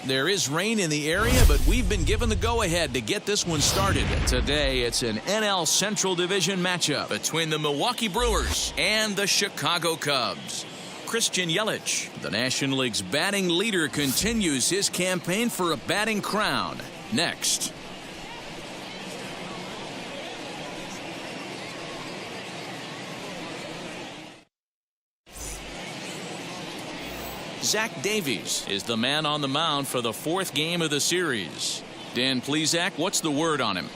There is rain in the area, but we've been given the go-ahead to get this one started. Today, it's an NL Central Division matchup between the Milwaukee Brewers and the Chicago Cubs. Christian Yelich, the National League's batting leader, continues his campaign for a batting crown. Next. Zach Davies is the man on the mound for the fourth game of the series. Dan Plesac, what's the word on him?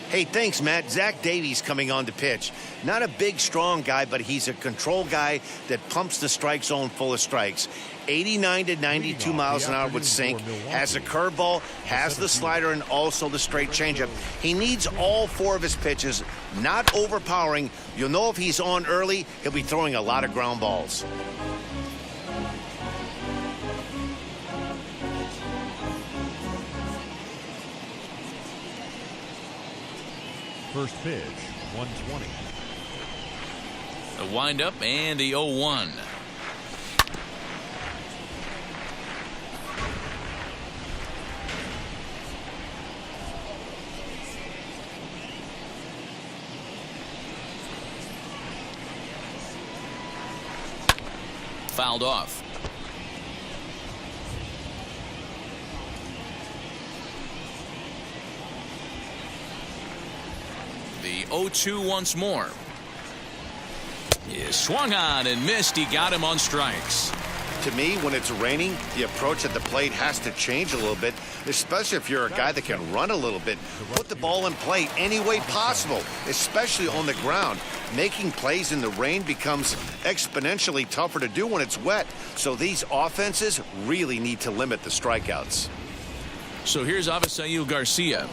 Hey, thanks, Matt. Zach Davies coming on to pitch. Not a big, strong guy, but he's a control guy that pumps the strike zone full of strikes. 89 to 92 miles an hour with sink, has a curveball, has the slider, and also the straight changeup. He needs all four of his pitches, not overpowering. You'll know if he's on early, he'll be throwing a lot of ground balls. First pitch, 120. The windup and the 0-1. Fouled off. The 0-2 once more. He swung on and missed. He got him on strikes. To me, when it's raining, the approach at the plate has to change a little bit, especially if you're a guy that can run a little bit. Put the ball in play any way possible, especially on the ground. Making plays in the rain becomes exponentially tougher to do when it's wet. So these offenses really need to limit the strikeouts. So here's Avisail Garcia.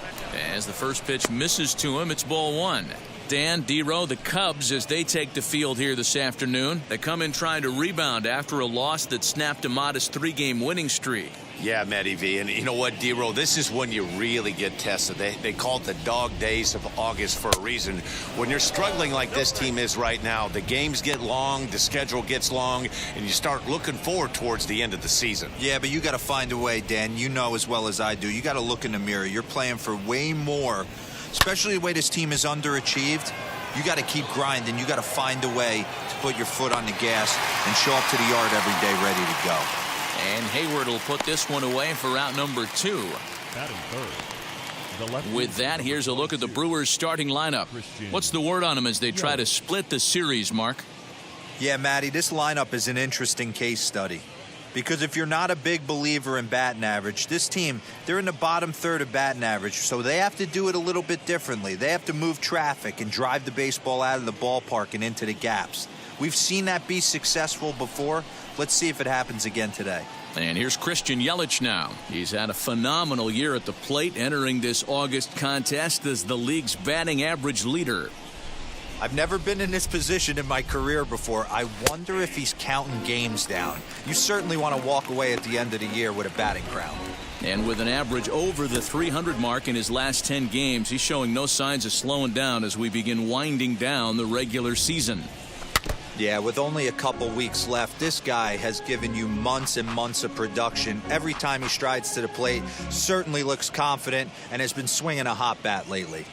As the first pitch misses to him, it's ball one. Dan, D-Row, the Cubs, as they take the field here this afternoon, they come in trying to rebound after a loss that snapped a modest three-game winning streak. Yeah, Matty V, and you know what, D-Row, this is when you really get tested. They call it the dog days of August for a reason. When you're struggling like this team is right now, the games get long, the schedule gets long, and you start looking forward towards the end of the season. Yeah, but you got to find a way, Dan. You know as well as I do. You got to look in the mirror. You're playing for way more, especially the way this team is underachieved. You got to keep grinding. You got to find a way to put your foot on the gas and show up to the yard every day ready to go. And Hayward will put this one away for out number two. Batting third. With that, here's a look at the Brewers starting lineup. What's the word on them as they try to split the series, Mark? Yeah, Matty, this lineup is an interesting case study. Because if you're not a big believer in batting average, this team, they're in the bottom third of batting average, so they have to do it a little bit differently. They have to move traffic and drive the baseball out of the ballpark and into the gaps. We've seen that be successful before. Let's see if it happens again today. And here's Christian Yelich now. He's had a phenomenal year at the plate, entering this August contest as the league's batting average leader. I've never been in this position in my career before. I wonder if he's counting games down. You certainly want to walk away at the end of the year with a batting crown. And with an average over the 300 mark in his last 10 games, he's showing no signs of slowing down as we begin winding down the regular season. Yeah, with only a couple weeks left, this guy has given you months and months of production. Every time he strides to the plate, certainly looks confident and has been swinging a hot bat lately.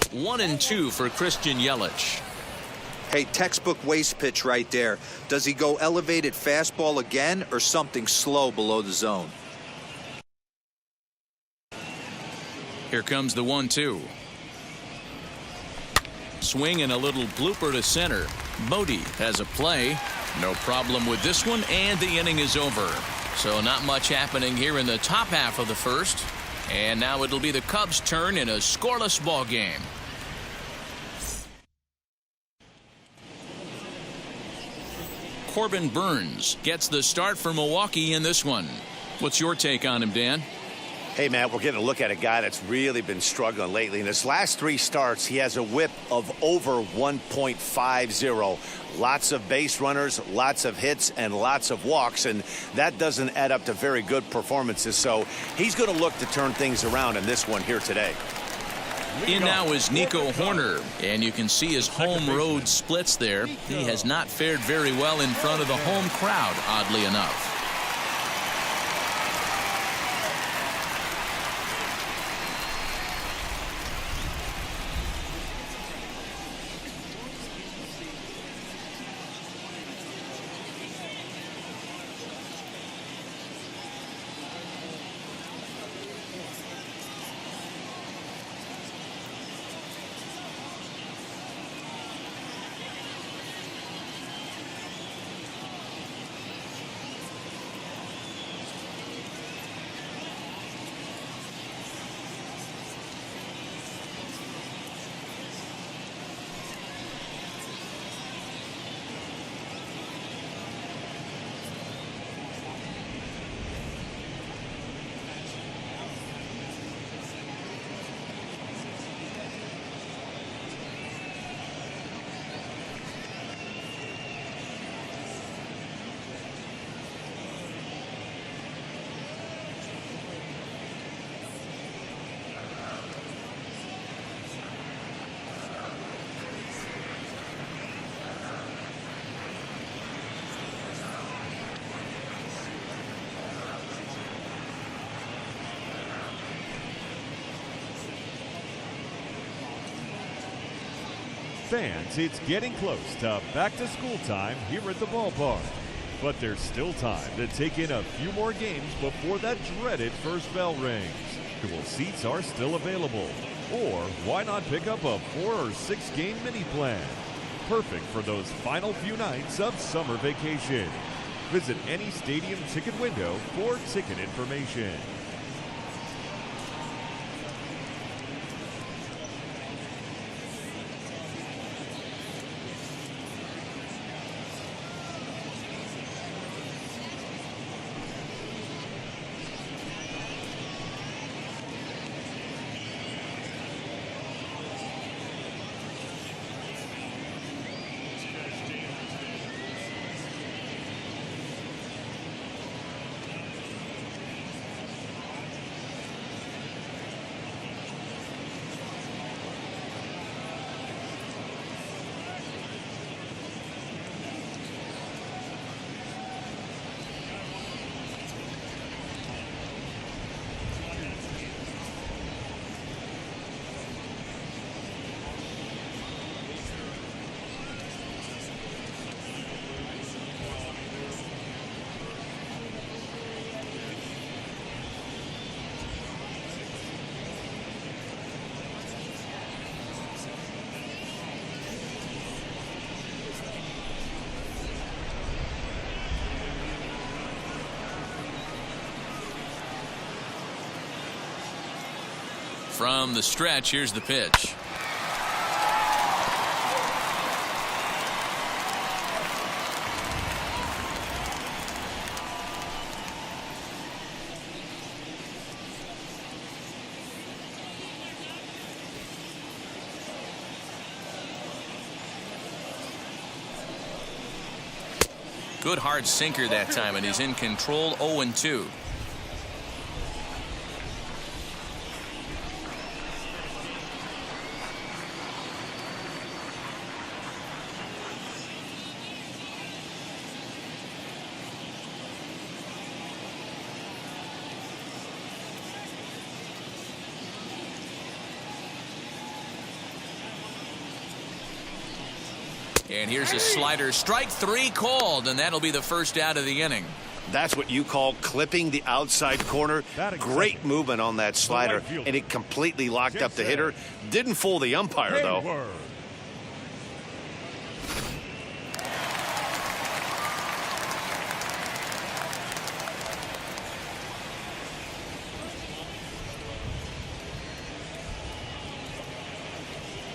1-2 for Christian Yelich. Hey, textbook waste pitch right there. Does he go elevated fastball again or something slow below the zone? Here comes the 1-2. Swing and a little blooper to center. Bodie has a play. No problem with this one, and the inning is over. So not much happening here in the top half of the first. And now it'll be the Cubs' turn in a scoreless ball game. Corbin Burns gets the start for Milwaukee in this one. What's your take on him, Dan? Hey, Matt, we're getting a look at a guy that's really been struggling lately. In his last three starts, he has a whip of over 1.50. Lots of base runners, lots of hits, and lots of walks, and that doesn't add up to very good performances. So he's going to look to turn things around in this one here today. In now is Nico Horner, and you can see his home road splits there. He has not fared very well in front of the home crowd, oddly enough. Fans, it's getting close to back-to-school time here at the ballpark. But there's still time to take in a few more games before that dreaded first bell rings. Dual seats are still available. Or why not pick up a 4 or 6 game mini plan? Perfect for those final few nights of summer vacation. Visit any stadium ticket window for ticket information. From the stretch, here's the pitch. Good hard sinker that time, and he's in control. 0-2. And here's a slider. Strike 3 called, and that'll be the first out of the inning. That's what you call clipping the outside corner. Great movement on that slider, and it completely locked up the hitter. Didn't fool the umpire, though.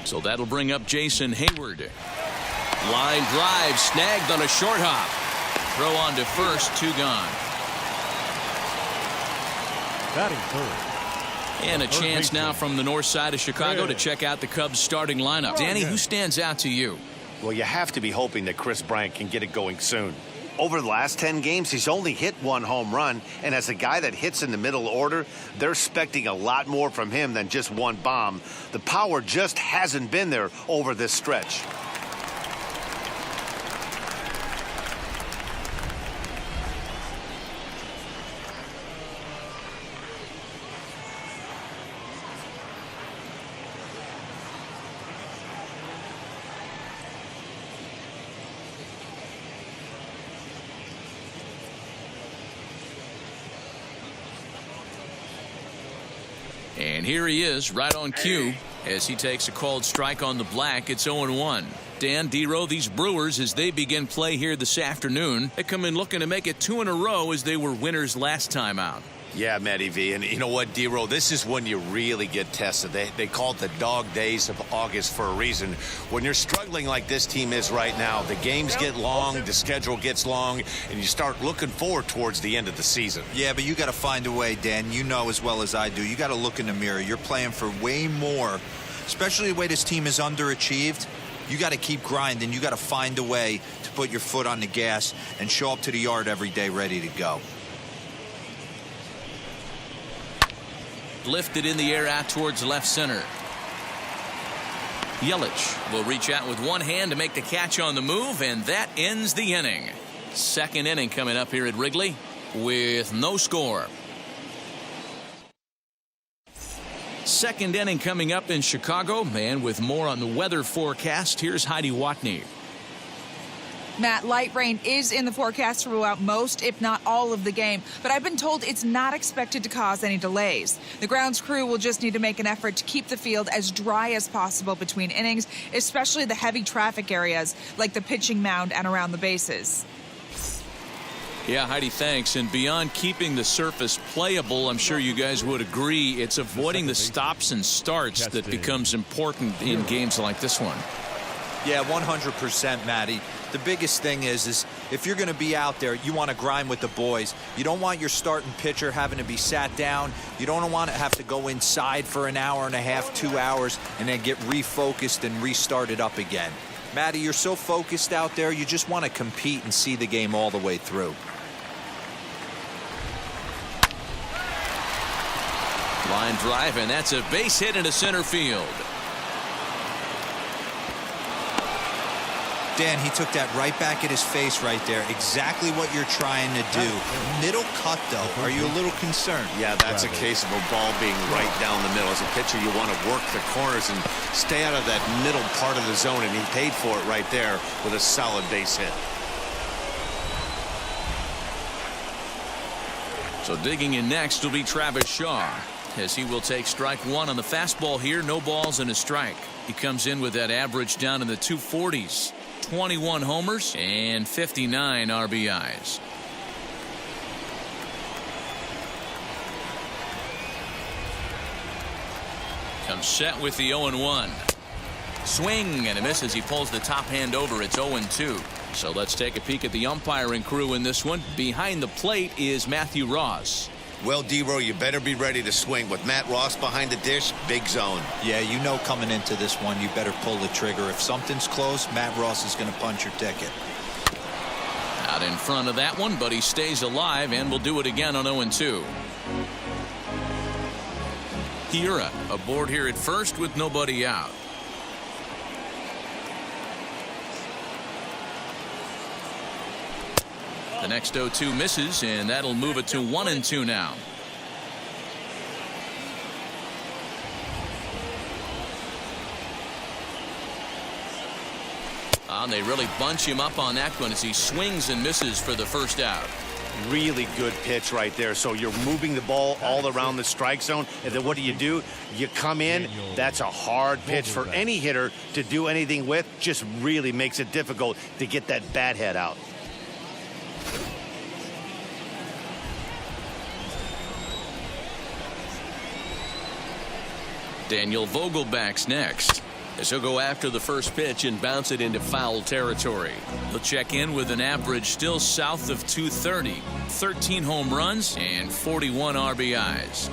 So that'll bring up Jason Hayward. Line drive snagged on a short hop. Throw on to first, 2 gone. Batting third. And a chance now from the north side of Chicago to check out the Cubs starting lineup. Danny, who stands out to you? Well, you have to be hoping that Chris Bryant can get it going soon. Over the last 10 games, he's only hit 1 home run, and as a guy that hits in the middle order, they're expecting a lot more from him than just 1 bomb. The power just hasn't been there over this stretch. And here he is, right on cue, as he takes a called strike on the black. It's 0-1. Dan, D-Row, these Brewers, as they begin play here this afternoon, they come in looking to make it 2 in a row as they were winners last time out. Yeah, Matty V. And you know what, D-Row, this is when you really get tested. They call it the dog days of August for a reason. When you're struggling like this team is right now, the games get long, the schedule gets long, and you start looking forward towards the end of the season. Yeah, but you got to find a way, Dan. You know as well as I do. You got to look in the mirror. You're playing for way more, especially the way this team is underachieved. You got to keep grinding. You got to find a way to put your foot on the gas and show up to the yard every day ready to go. Lifted in the air out towards left center. Yelich will reach out with one hand to make the catch on the move, and that ends the inning. Second inning coming up here at Wrigley with no score. Second inning coming up in Chicago, and with more on the weather forecast, here's Heidi Watney. Matt, light rain is in the forecast throughout most, if not all, of the game, but I've been told it's not expected to cause any delays. The grounds crew will just need to make an effort to keep the field as dry as possible between innings, especially the heavy traffic areas like the pitching mound and around the bases. Yeah, Heidi, thanks. And beyond keeping the surface playable, I'm sure you guys would agree, it's avoiding the stops and starts that becomes important in games like this one. Yeah, 100%, Matty. The biggest thing is if you're going to be out there, you want to grind with the boys. You don't want your starting pitcher having to be sat down. You don't want to have to go inside for an hour and a half, 2 hours, and then get refocused and restarted up again. Matty, you're so focused out there, you just want to compete and see the game all the way through. Line drive, and that's a base hit into center field. Dan, he took that right back at his face right there. Exactly what you're trying to do. Middle cut, though. Are you a little concerned? Yeah, that's a case of a ball being right down the middle. As a pitcher, you want to work the corners and stay out of that middle part of the zone, and he paid for it right there with a solid base hit. So digging in next will be Travis Shaw, as he will take strike one on the fastball here. No balls and a strike. He comes in with that average down in the 240s. 21 homers and 59 RBIs. Comes set with the 0-1. Swing and a miss as he pulls the top hand over. It's 0-2. So let's take a peek at the umpiring crew in this one. Behind the plate is Matthew Ross. Well, D-Row, you better be ready to swing. With Matt Ross behind the dish, big zone. Yeah, you know coming into this one, you better pull the trigger. If something's close, Matt Ross is going to punch your ticket. Out in front of that one, but he stays alive and will do it again on 0-2. Hiura aboard here at first with nobody out. The next 0-2 misses, and that'll move it to 1-2 now. They really bunch him up on that one as he swings and misses for the first out. Really good pitch right there. So you're moving the ball all around the strike zone, and then what do? You come in. That's a hard pitch for any hitter to do anything with. Just really makes it difficult to get that bat head out. Daniel Vogelback's next, as he'll go after the first pitch and bounce it into foul territory. He'll check in with an average still south of 230, 13 home runs and 41 RBIs.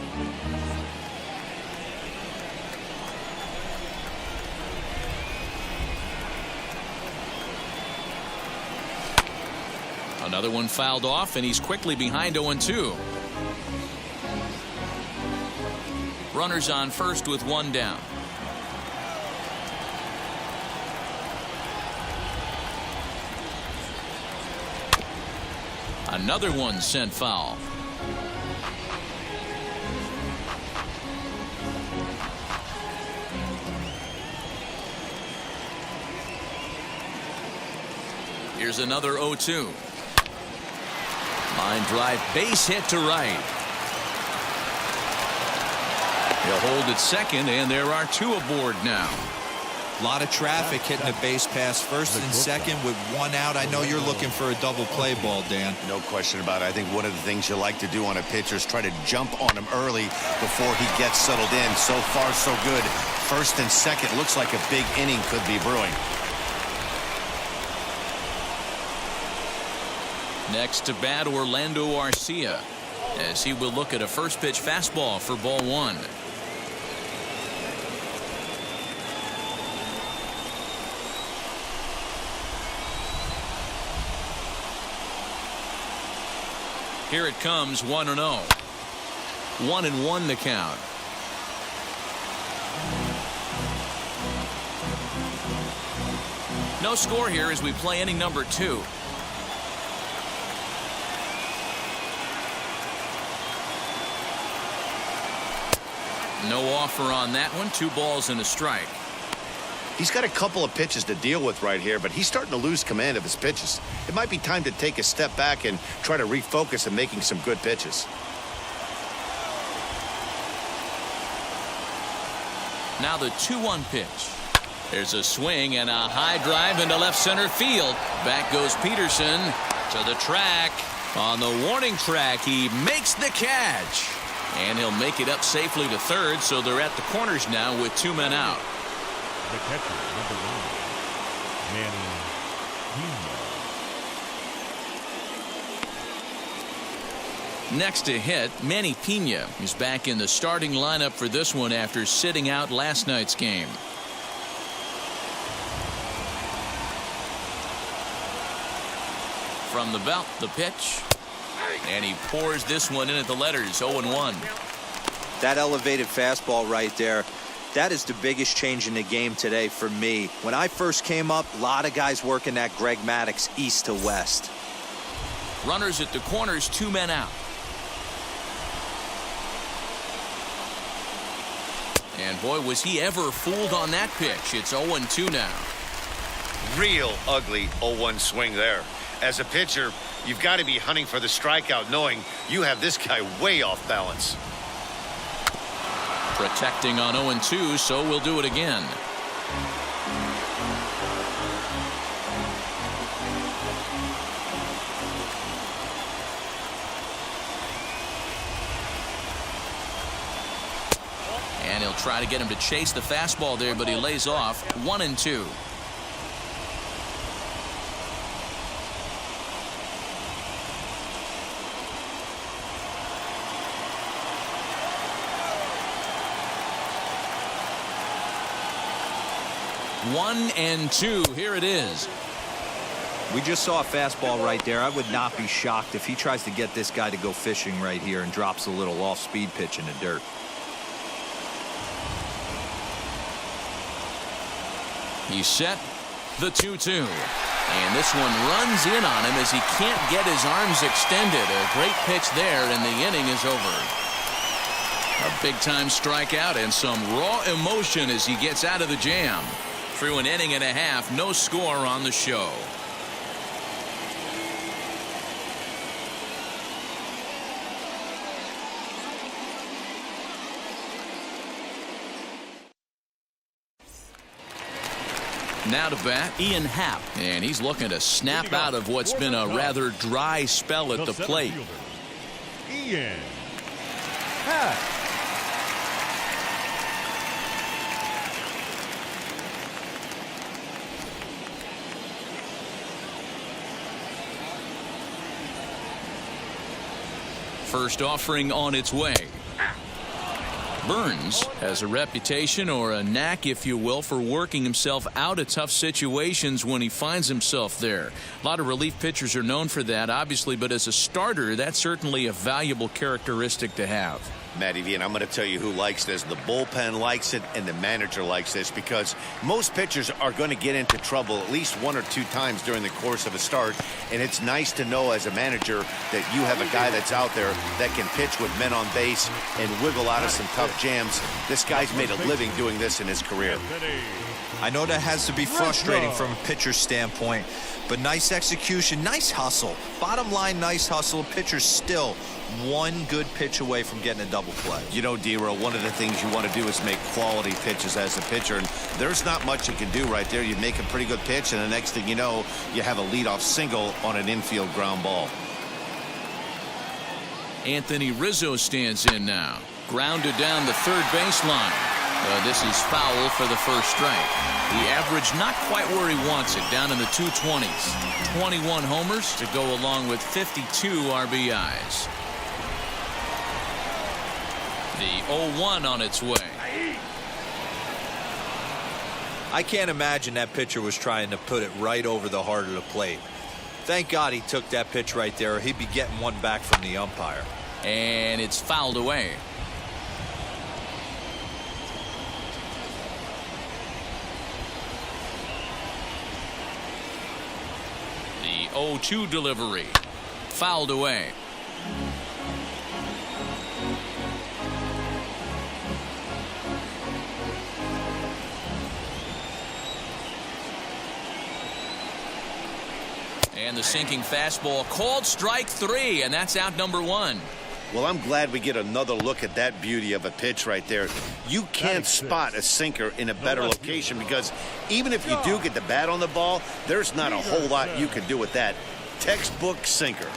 Another one fouled off, and he's quickly behind 0-2. Runners on first with one down. Another one sent foul. Here's another 0-2. Line drive, base hit to right. He'll hold at second, and there are two aboard now. A lot of traffic hitting the base pass first and second with one out. I know you're looking for a double play ball, Dan. No question about it. I think one of the things you like to do on a pitcher is try to jump on him early before he gets settled in. So far, so good. First and second looks like a big inning could be brewing. Next to bat, Orlando Arcia, as he will look at a first pitch fastball for ball one. Here it comes, 1-0. 1-1 the count. No score here as we play inning number 2. No offer on that one. 2 balls and a strike. He's got a couple of pitches to deal with right here, but he's starting to lose command of his pitches. It might be time to take a step back and try to refocus on making some good pitches. Now the 2-1 pitch. There's a swing and a high drive into left center field. Back goes Peterson to the track. On the warning track, he makes the catch. And he'll make it up safely to third, so they're at the corners now with 2 men out. The catcher, number 1, Manny Pena. Next to hit, Manny Pena is back in the starting lineup for this one after sitting out last night's game. From the belt, the pitch. And he pours this one in at the letters, 0-1. That elevated fastball right there, that is the biggest change in the game today for me. When I first came up, a lot of guys working that Greg Maddux east to west. Runners at the corners, 2 men out. And boy, was he ever fooled on that pitch. It's 0-2 now. Real ugly 0-1 swing there. As a pitcher, you've got to be hunting for the strikeout, knowing you have this guy way off balance. Protecting on 0-2, so we'll do it again. And he'll try to get him to chase the fastball there, but he lays off. 1-2. One and two. Here it is. We just saw a fastball right there. I would not be shocked if he tries to get this guy to go fishing right here and drops a little off-speed pitch in the dirt. He's set. The 2-2. And this one runs in on him as he can't get his arms extended. A great pitch there, and the inning is over. A big-time strikeout and some raw emotion as he gets out of the jam. Through an inning and a half, no score on the show. Now to bat, Ian Happ, and he's looking to snap out of what's been a rather dry spell at the plate. Ian Happ. First offering on its way. Burns has a reputation, or a knack if you will, for working himself out of tough situations when he finds himself there. A lot of relief pitchers are known for that, obviously, but as a starter, that's certainly a valuable characteristic to have. Matty V, and I'm going to tell you who likes this. The bullpen likes it, and the manager likes this, because most pitchers are going to get into trouble at least 1 or 2 times during the course of a start, and it's nice to know as a manager that you have a guy that's out there that can pitch with men on base and wiggle out of some tough jams. This guy's made a living doing this in his career. I know that has to be frustrating from a pitcher's standpoint, but nice execution, nice hustle. Bottom line, nice hustle. Pitcher's still one good pitch away from getting a double play. You know, D-Row, one of the things you want to do is make quality pitches as a pitcher, and there's not much you can do right there. You make a pretty good pitch, and the next thing you know, you have a leadoff single on an infield ground ball. Anthony Rizzo stands in now. Grounded down the third baseline. This is foul for the first strike. The average not quite where he wants it, down in the 220s. 21 homers to go along with 52 RBIs. The 0-1 on its way. I can't imagine that pitcher was trying to put it right over the heart of the plate. Thank God he took that pitch right there, or he'd be getting one back from the umpire. And it's fouled away. The 0-2 delivery. Fouled away. And the sinking fastball called strike 3, and that's out number 1. Well, I'm glad we get another look at that beauty of a pitch right there. You can't spot a sinker in a better location because even if you do get the bat on the ball, there's not a whole lot you can do with that. Textbook sinker.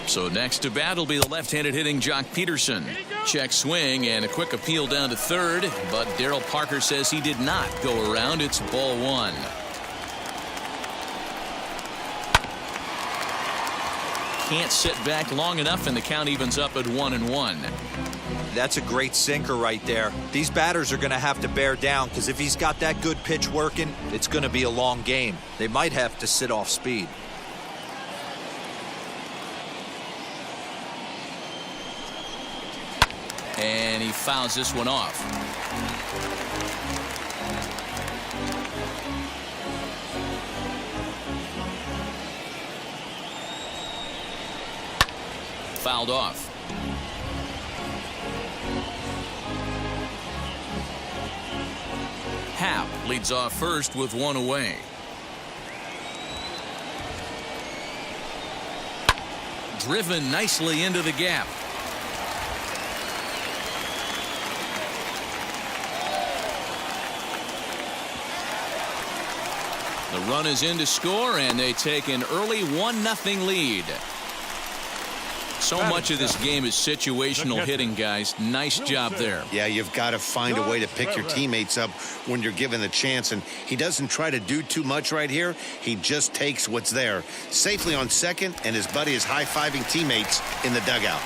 So next to bat will be the left-handed hitting Jock Peterson. Check swing and a quick appeal down to third, but Darryl Parker says he did not go around. It's ball 1. Can't sit back long enough, and the count evens up at 1-1. That's a great sinker right there. These batters are going to have to bear down because if he's got that good pitch working, it's going to be a long game. They might have to sit off speed. And he fouls this one off. Fouled off. Happ leads off first with 1 away. Driven nicely into the gap. The run is in to score, and they take an early 1-0 lead. So much of this game is situational hitting, guys. Nice job there. Yeah, you've got to find a way to pick your teammates up when you're given the chance, and he doesn't try to do too much right here. He just takes what's there. Safely on second, and his buddy is high-fiving teammates in the dugout.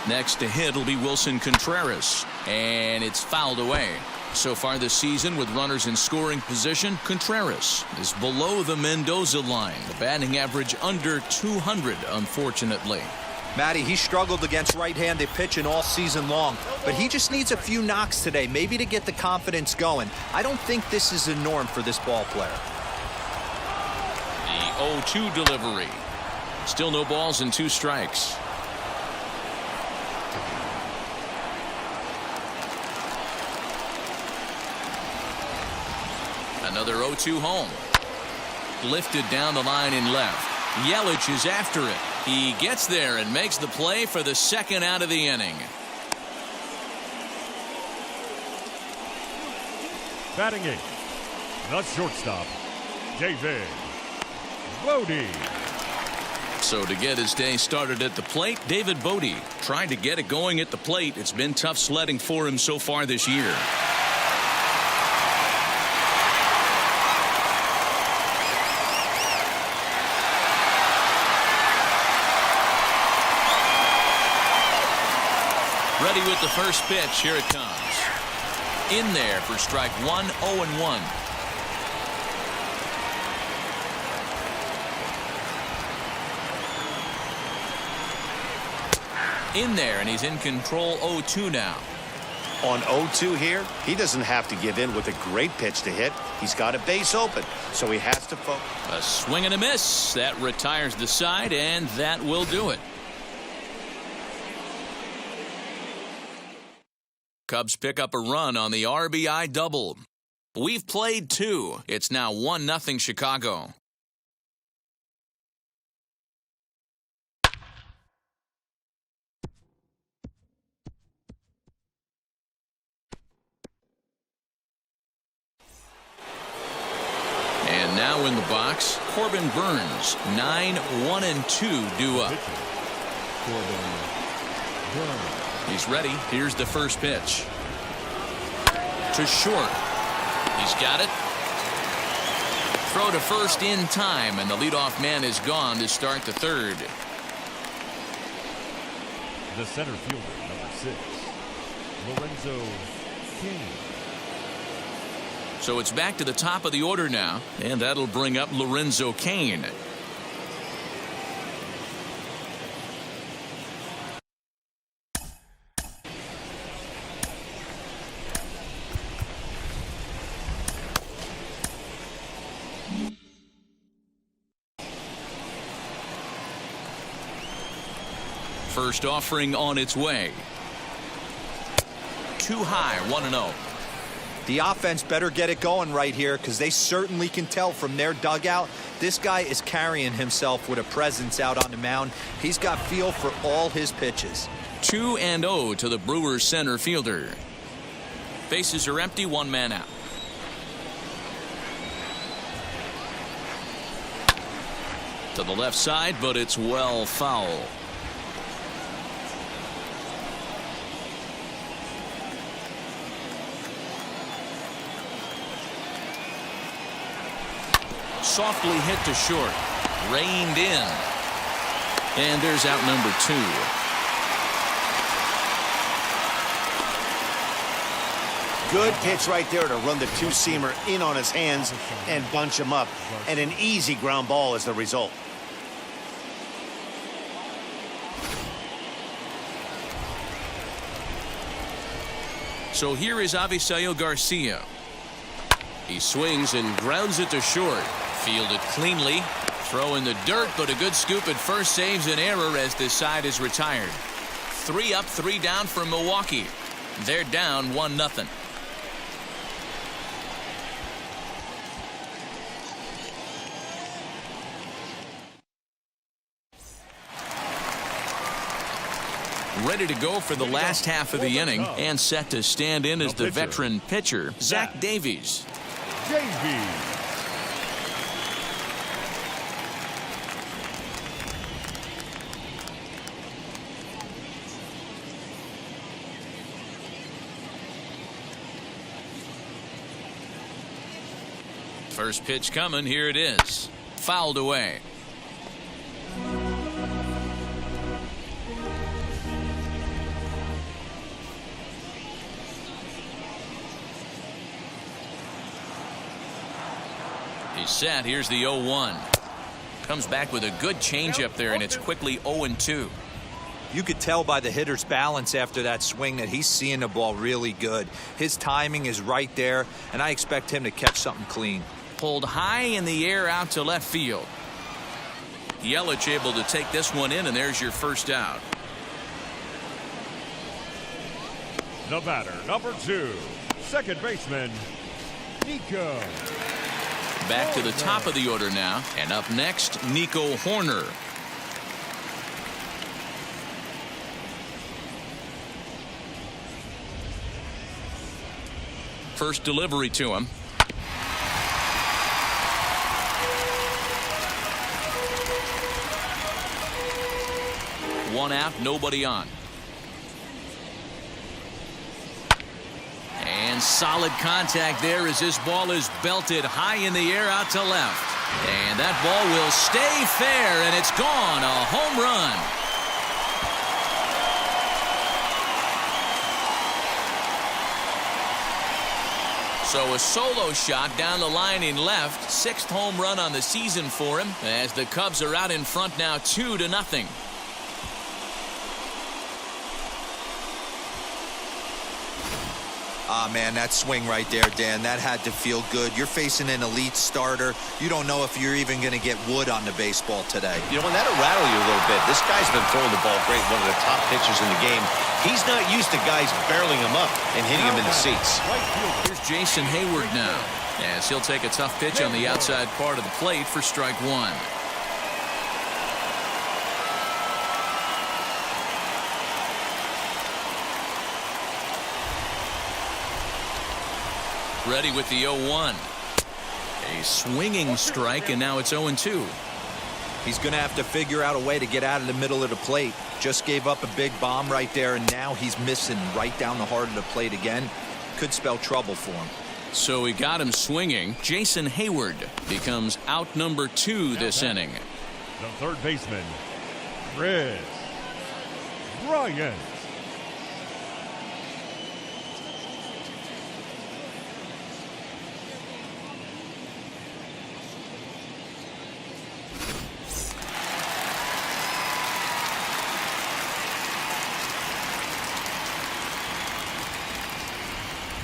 Next to hit will be Wilson Contreras, and it's fouled away. So far this season, with runners in scoring position, Contreras is below the Mendoza line. The batting average under 200, unfortunately. Matty, he struggled against right-handed pitching all season long, but he just needs a few knocks today, maybe to get the confidence going. I don't think this is a norm for this ball player. The 0-2 delivery. Still no balls and 2 strikes. Another 0-2 home. Lifted down the line in left. Yelich is after it. He gets there and makes the play for the second out of the inning. Batting 8, the shortstop, David Bote. So to get his day started at the plate, David Bote trying to get it going at the plate. It's been tough sledding for him so far this year. Ready with the first pitch. Here it comes. In there for strike 1, 0-1. In there, and he's in control. 0-2 now. On 0-2 here, he doesn't have to give in with a great pitch to hit. He's got a base open, so he has to focus. A swing and a miss. That retires the side, and that will do it. Cubs pick up a run on the RBI double. We've played 2. It's now 1-0 Chicago. And now in the box, Corbin Burns. 9-1-2 due up. He's ready. Here's the first pitch. To short. He's got it. Throw to first in time, and the leadoff man is gone to start the third. The center fielder, number 6, Lorenzo King. So it's back to the top of the order now, and that'll bring up Lorenzo Cain. First offering on its way. Too high, 1-0. The offense better get it going right here, because they certainly can tell from their dugout this guy is carrying himself with a presence out on the mound. He's got feel for all his pitches. 2-0 to the Brewers center fielder. Bases are empty, one man out. To the left side, but it's well foul. Softly hit to short. Reined in. And there's out number 2. Good pitch right there to run the two-seamer in on his hands and bunch him up. And an easy ground ball is the result. So here is Avisail Garcia. He swings and grounds it to short. Fielded cleanly. Throw in the dirt, but a good scoop at first saves an error as this side is retired. 3 up, 3 down for Milwaukee. They're down 1-0. Ready to go for the last half of the inning and set to stand in as the veteran pitcher, Zach Davies. First pitch coming. Here it is. Fouled away. He's set. Here's the 0-1. Comes back with a good changeup there, and it's quickly 0-2. You could tell by the hitter's balance after that swing that he's seeing the ball really good. His timing is right there, and I expect him to catch something clean. Pulled high in the air out to left field. Yelich able to take this one in, and there's your first out. The batter, number 2, second baseman, Nico. Back to the top of the order now, and up next, Nico Horner. First delivery to him. One out, nobody on. And solid contact there as this ball is belted high in the air out to left. And that ball will stay fair, and it's gone. A home run. So a solo shot down the line in left. 6th home run on the season for him as the Cubs are out in front now 2-0. Ah, man, that swing right there, Dan, that had to feel good. You're facing an elite starter. You don't know if you're even going to get wood on the baseball today. You know, and that'll rattle you a little bit. This guy's been throwing the ball great, one of the top pitchers in the game. He's not used to guys barreling him up and hitting him in the seats. Here's Jason Hayward now, as he'll take a tough pitch on the outside part of the plate for strike 1. Ready with the 0-1. A swinging strike, and now it's 0-2. He's going to have to figure out a way to get out of the middle of the plate. Just gave up a big bomb right there, and now he's missing right down the heart of the plate again. Could spell trouble for him. So he got him swinging. Jason Hayward becomes out number 2 this inning. The third baseman, Chris Bryant.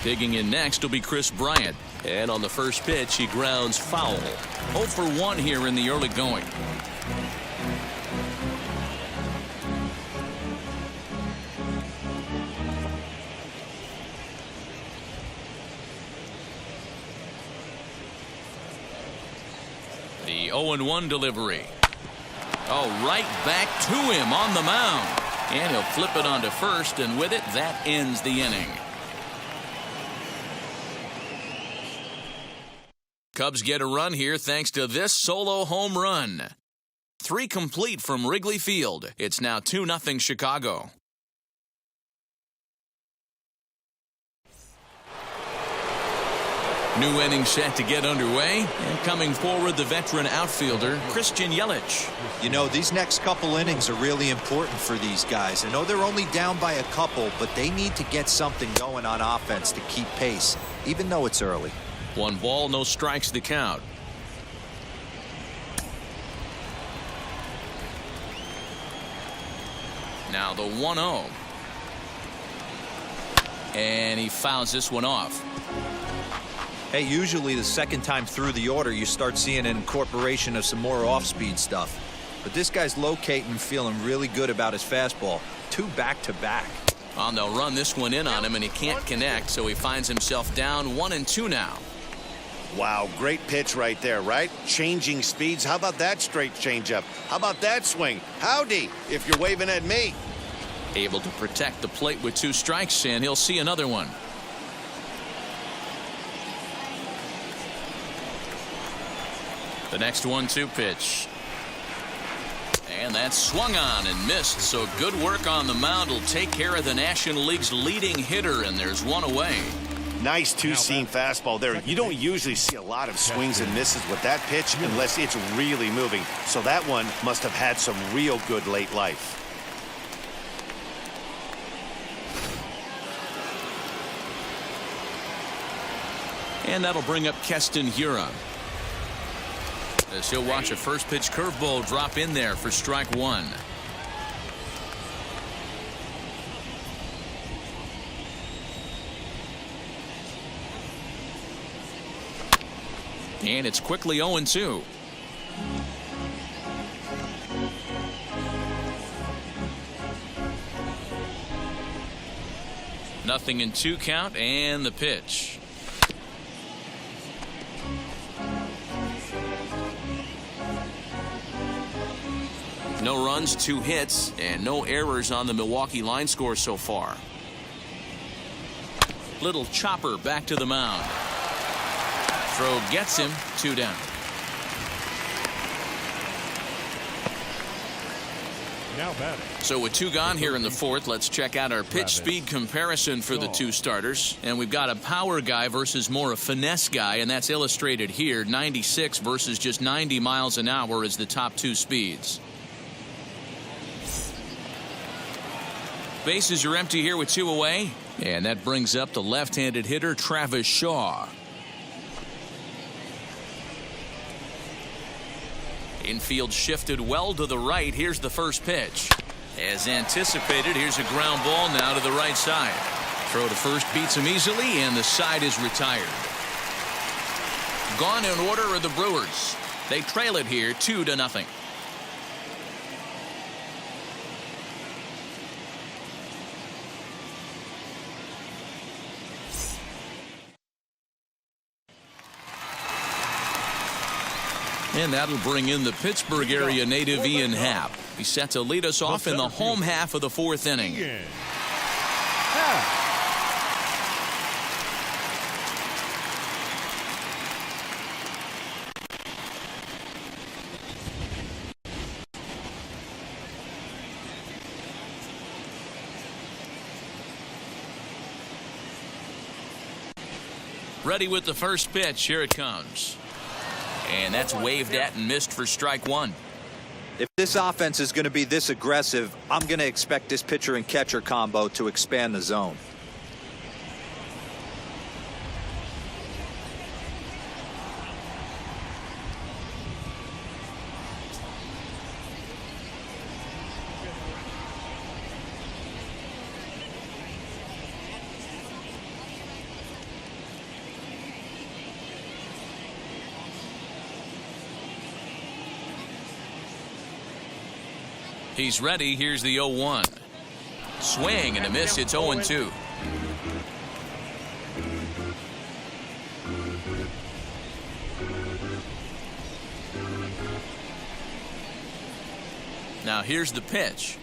Digging in next will be Chris Bryant. And on the first pitch, he grounds foul. 0 for 1 here in the early going. The 0-1 delivery. Oh, right back to him on the mound. And he'll flip it onto first, and with it, that ends the inning. Cubs get a run here thanks to this solo home run. 3 complete from Wrigley Field. It's now 2-0 Chicago. New inning set to get underway, and coming forward the veteran outfielder Christian Yelich. You know, these next couple innings are really important for these guys. I know they're only down by a couple, but they need to get something going on offense to keep pace, even though it's early. 1 ball, no strikes the count. Now the 1-0. And he fouls this one off. Hey, usually the second time through the order, you start seeing an incorporation of some more off-speed stuff. But this guy's locating and feeling really good about his fastball. 2 back-to-back. They'll run this one in on him, and he can't connect, so he finds himself down 1-2 now. Wow, great pitch right there, right? Changing speeds. How about that straight changeup? How about that swing? Howdy, if you're waving at me. Able to protect the plate with 2 strikes, and he'll see another one. The next 1-2 pitch. And that's swung on and missed, so good work on the mound will take care of the National League's leading hitter, and there's 1 away. Nice 2-seam fastball there. You don't usually see a lot of swings and misses with that pitch unless it's really moving. So that one must have had some real good late life. And that'll bring up Keston Hiura. As he'll watch a first pitch curveball drop in there for strike 1. And it's quickly 0-2. Nothing in 2 count, and the pitch. No runs, 2 hits, and no errors on the Milwaukee line score so far. Little chopper back to the mound. Throw gets him, 2 down. Now batting. So with 2 gone here in the 4th, let's check out our pitch speed comparison for the 2 starters. And we've got a power guy versus more a finesse guy, and that's illustrated here. 96 versus just 90 miles an hour is the top 2 speeds. Bases are empty here with 2 away, and that brings up the left-handed hitter Travis Shaw. Infield shifted well to the right. Here's the first pitch. As anticipated, here's a ground ball now to the right side. Throw to first beats him easily, and the side is retired. Gone in order are the Brewers. They trail it here 2-0. And that'll bring in the Pittsburgh area native Ian Happ. He's set to lead us off in the home half of the 4th inning. Ready with the first pitch. Here it comes. And that's waved at and missed for strike 1. If this offense is going to be this aggressive, I'm going to expect this pitcher and catcher combo to expand the zone. He's ready. Here's the 0-1. Swing and a miss. It's 0-2. Now here's the pitch.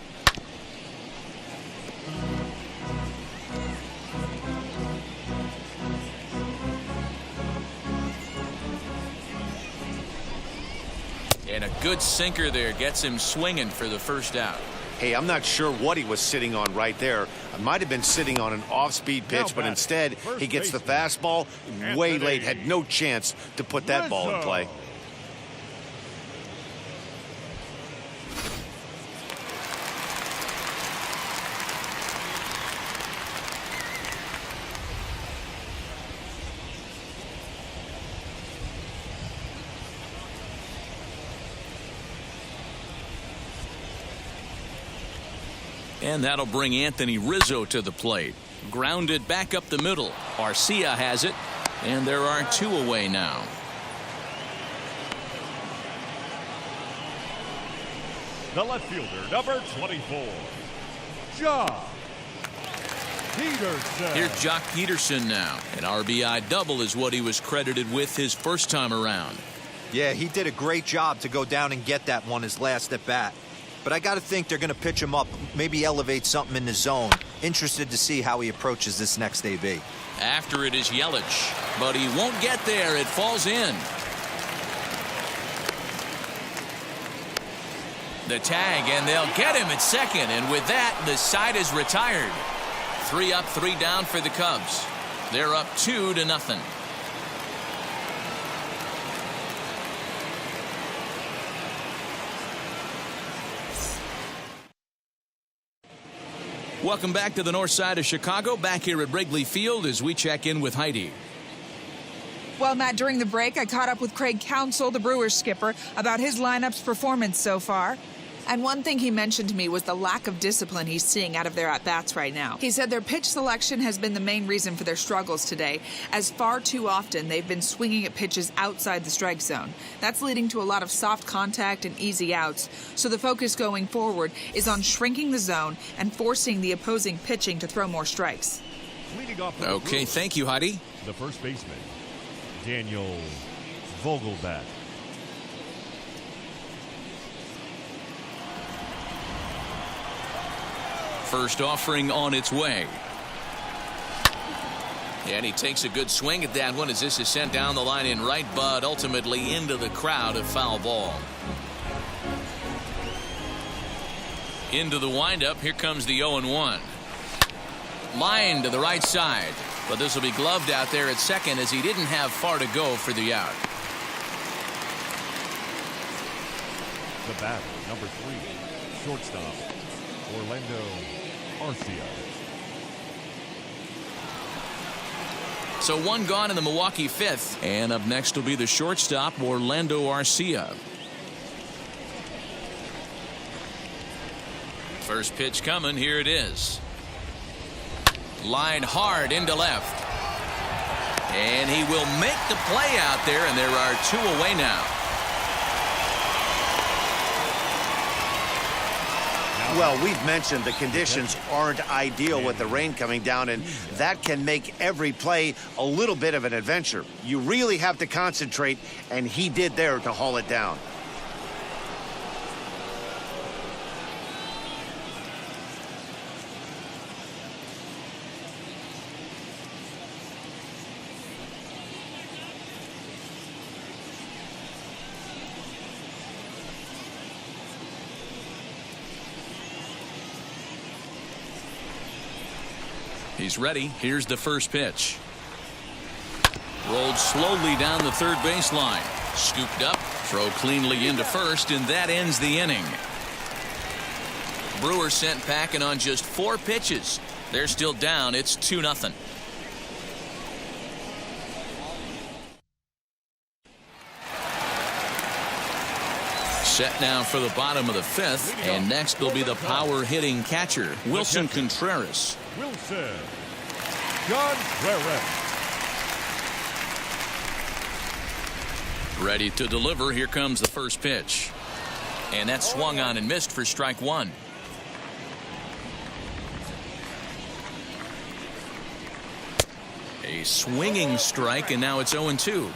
And a good sinker there gets him swinging for the first out. Hey, I'm not sure what he was sitting on right there. It might have been sitting on an off-speed pitch, but instead he gets the fastball way late, had no chance to put that ball in play. And that'll bring Anthony Rizzo to the plate. Grounded back up the middle. Arcia has it. And there are 2 away now. The left fielder, number 24, Jock Peterson. Here's Jock Peterson now. An RBI double is what he was credited with his first time around. Yeah, he did a great job to go down and get that one his last at bat. But I got to think they're going to pitch him up, maybe elevate something in the zone. Interested to see how he approaches this next AB. After it is Yelich, but he won't get there. It falls in. The tag, and they'll get him at second. And with that, the side is retired. 3 up, 3 down for the Cubs. They're up 2-0. Welcome back to the north side of Chicago, back here at Wrigley Field as we check in with Heidi. Well, Matt, during the break, I caught up with Craig Counsell, the Brewers skipper, about his lineup's performance so far. And one thing he mentioned to me was the lack of discipline he's seeing out of their at-bats right now. He said their pitch selection has been the main reason for their struggles today, as far too often they've been swinging at pitches outside the strike zone. That's leading to a lot of soft contact and easy outs. So the focus going forward is on shrinking the zone and forcing the opposing pitching to throw more strikes. Okay, thank you, Heidi. The first baseman, Daniel Vogelbach. First offering on its way. And he takes a good swing at that one as this is sent down the line in right, but ultimately into the crowd, a foul ball. Into the windup. Here comes the 0-1. Line to the right side. But this will be gloved out there at second as he didn't have far to go for the out. The batter, number 3, shortstop, Orlando Arcia. So 1 gone in the Milwaukee 5th. And up next will be the shortstop, Orlando Arcia. First pitch coming. Here it is. Line hard into left. And he will make the play out there, and there are 2 away now. Well, we've mentioned the conditions aren't ideal with the rain coming down, and that can make every play a little bit of an adventure. You really have to concentrate, and he did there to haul it down. He's ready. Here's the first pitch. Rolled slowly down the third baseline. Scooped up, throw cleanly into first, and that ends the inning. Brewers sent packing on just 4 pitches. They're still down. It's 2-0. Set now for the bottom of the 5th, and next will be the power hitting catcher, Wilson Contreras. Wilson Contreras. Ready to deliver. Here comes the first pitch. And that swung on and missed for strike one. A swinging strike, and now it's 0-2.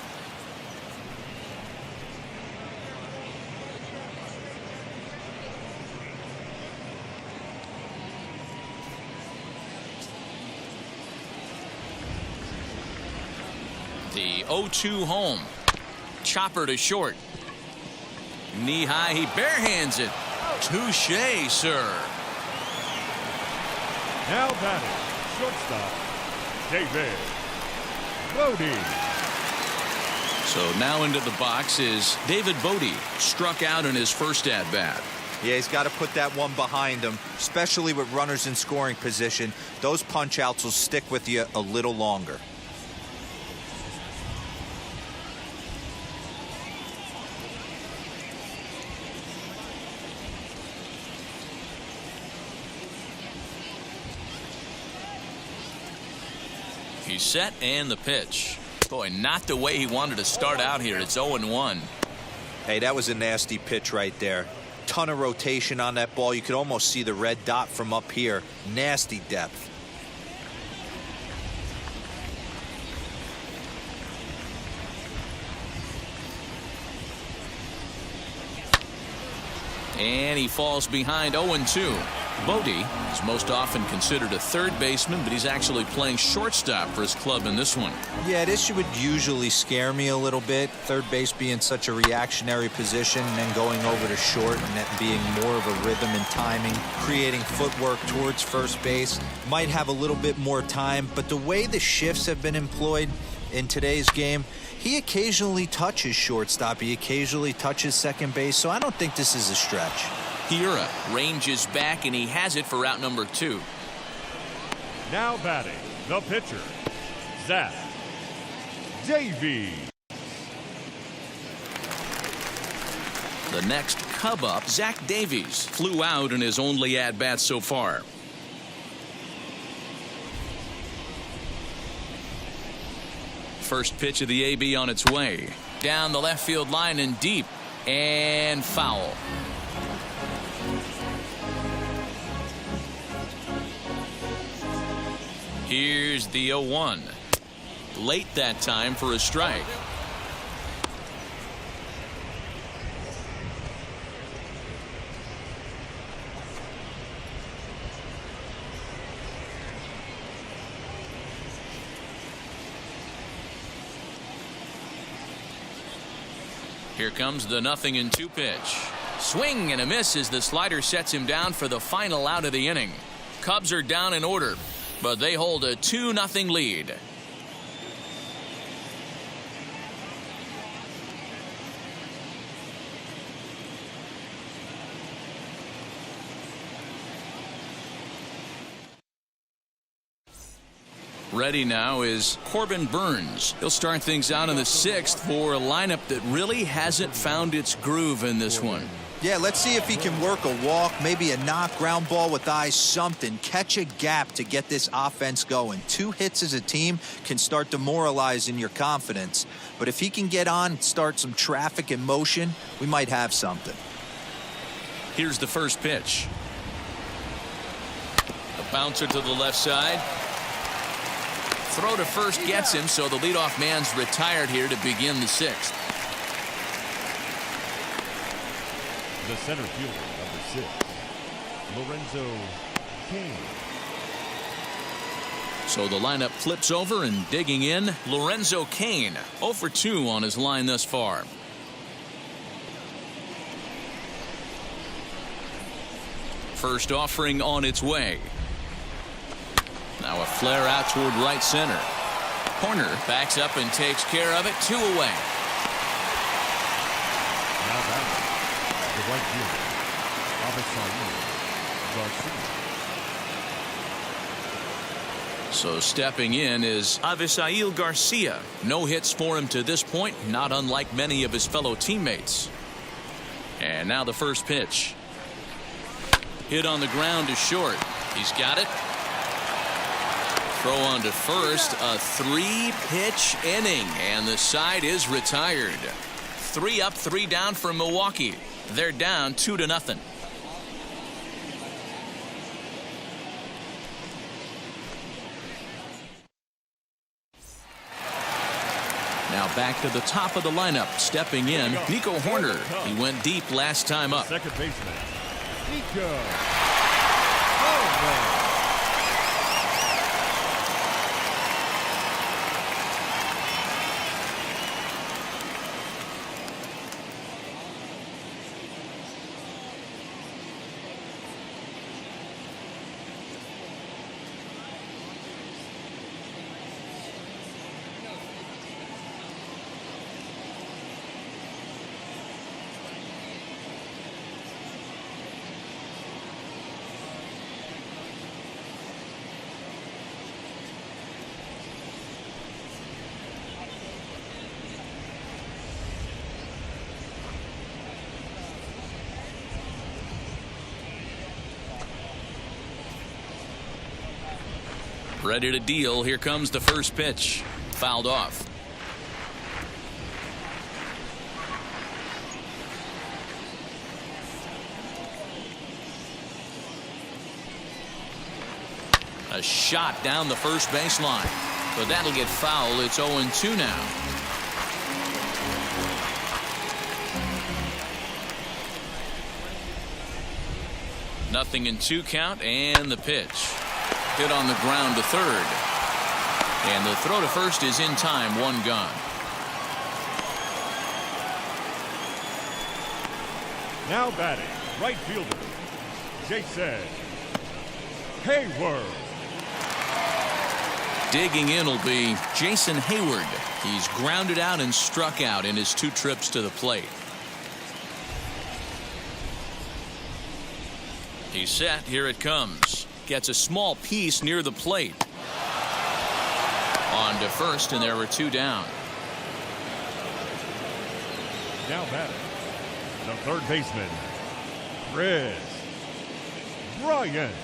The 0-2 home. Chopper to short. Knee high, he barehands it. Touche, sir. Now batting, shortstop, David Bodie. So now into the box is David Bodie. Struck out in his first at-bat. Yeah, he's got to put that one behind him, especially with runners in scoring position. Those punch-outs will stick with you a little longer. He's set, and the pitch. Boy, not the way he wanted to start out here. It's 0-1. Hey, that was a nasty pitch right there. Ton of rotation on that ball. You could almost see the red dot from up here. Nasty depth. And he falls behind 0-2. Bodie is most often considered a third baseman, but he's actually playing shortstop for his club in this one. Yeah, this would usually scare me a little bit. Third base being such a reactionary position and then going over to short and that being more of a rhythm and timing, creating footwork towards first base. Might have a little bit more time, but the way the shifts have been employed in today's game, he occasionally touches shortstop. He occasionally touches second base, so I don't think this is a stretch. Hira ranges back, and he has it for out number 2. Now batting, the pitcher, Zach Davies. The next Cub up, Zach Davies, flew out in his only at-bat so far. First pitch of the AB on its way. Down the left field line and deep, and foul. Here's the 0-1. Late that time for a strike. Here comes the 0-2 pitch. Swing and a miss as the slider sets him down for the final out of the inning. Cubs are down in order, but they hold a 2-0 lead. Ready now is Corbin Burns. He'll start things out in the 6th for a lineup that really hasn't found its groove in this one. Yeah, let's see if he can work a walk, maybe a knock, ground ball with eyes, something. Catch a gap to get this offense going. 2 hits as a team can start demoralizing your confidence. But if he can get on, start some traffic in motion, we might have something. Here's the first pitch. A bouncer to the left side. Throw to first gets him, so the leadoff man's retired here to begin the 6th. The center fielder, number 6, Lorenzo Cain. So the lineup flips over, and digging in, Lorenzo Cain, 0 for 2 on his line thus far. First offering on its way. Now a flare out toward right center. Corner backs up and takes care of it. 2 away. Now back, the right fielder, Garcia. So stepping in is Avisail Garcia. No hits for him to this point, not unlike many of his fellow teammates. And now the first pitch. Hit on the ground to short. He's got it. Throw on to first, a 3-pitch inning, and the side is retired. 3 up, 3 down for Milwaukee. They're down 2-0. Now back to the top of the lineup. Stepping in, Nico Horner. He went deep last time up. Second baseman, Nico Horner. Ready to deal. Here comes the first pitch. Fouled off. A shot down the first baseline, but that'll get foul. It's 0-2 now. Nothing in 2 count, and the pitch. Hit on the ground to third. And the throw to first is in time. 1 gone. Now batting, right fielder, Jason Hayward. Digging in will be Jason Hayward. He's grounded out and struck out in his 2 trips to the plate. He's set. Here it comes. Gets a small piece near the plate. On to first, and there were 2 down. Now batting, the third baseman, Chris Bryant.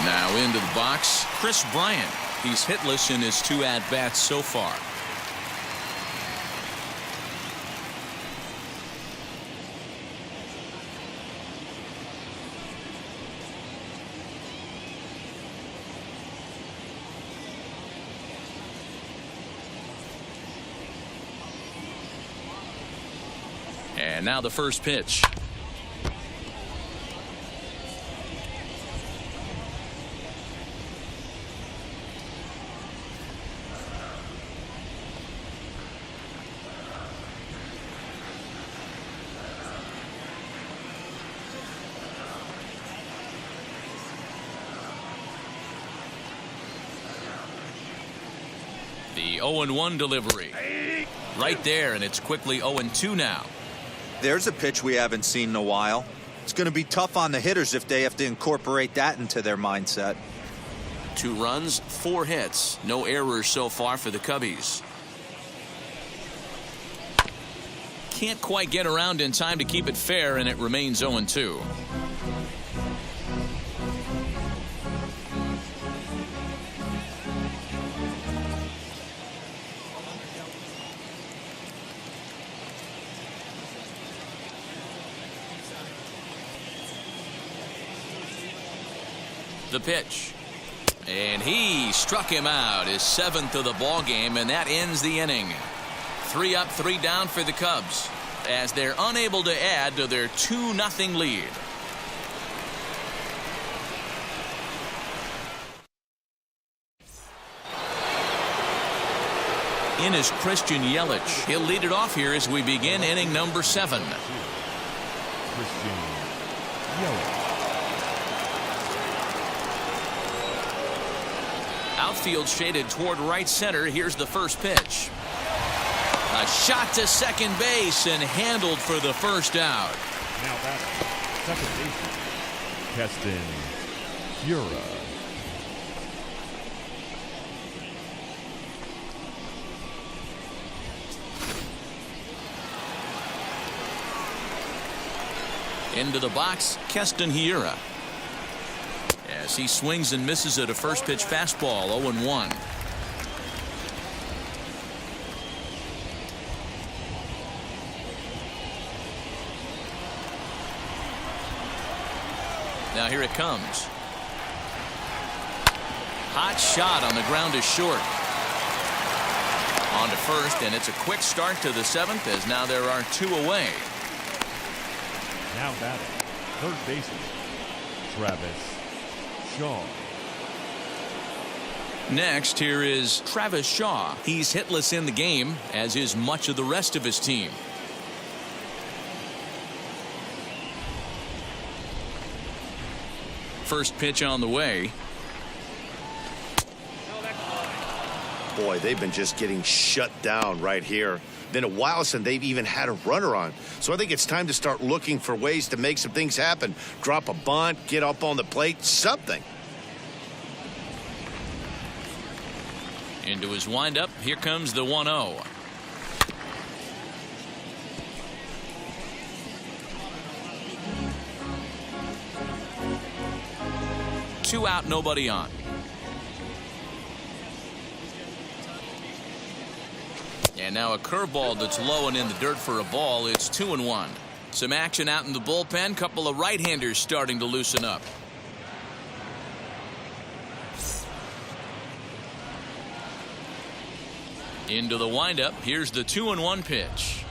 Now into the box, Chris Bryant. He's hitless in his 2 at-bats so far. And now the first pitch. The 0-1 delivery. Right there, and it's quickly 0-2 now. There's a pitch we haven't seen in a while. It's going to be tough on the hitters if they have to incorporate that into their mindset. 2 runs, 4 hits. No errors so far for the Cubbies. Can't quite get around in time to keep it fair, and it remains 0-2. The pitch, and he struck him out, his 7th of the ball game, and that ends the inning. 3 up, 3 down for the Cubs as they're unable to add to their 2-0 lead. In is Christian Yelich. He'll lead it off here as we begin inning number 7. Christian Yelich. Outfield shaded toward right center. Here's the first pitch. A shot to second base and handled for the first out. Now batting, second baseman, Keston Hiura. Into the box, Keston Hiura. as he swings and misses at a first pitch fastball. 0-1. Now here it comes. Hot shot on the ground is short. On to first, and it's a quick start to the 7th, as now there are 2 away. Now batting, third baseman, Travis Shaw. Next, here is Travis Shaw. He's hitless in the game, as is much of the rest of his team. First pitch on the way. Boy, they've been just getting shut down right here. Been a while since they've even had a runner on. So I think it's time to start looking for ways to make some things happen. Drop a bunt, get up on the plate, something. Into his windup. Here comes the 1-0. Two out, nobody on. And now a curveball that's low and in the dirt for a ball. It's 2-1. Some action out in the bullpen. Couple of right-handers starting to loosen up. Into the windup. Here's the 2-1 pitch.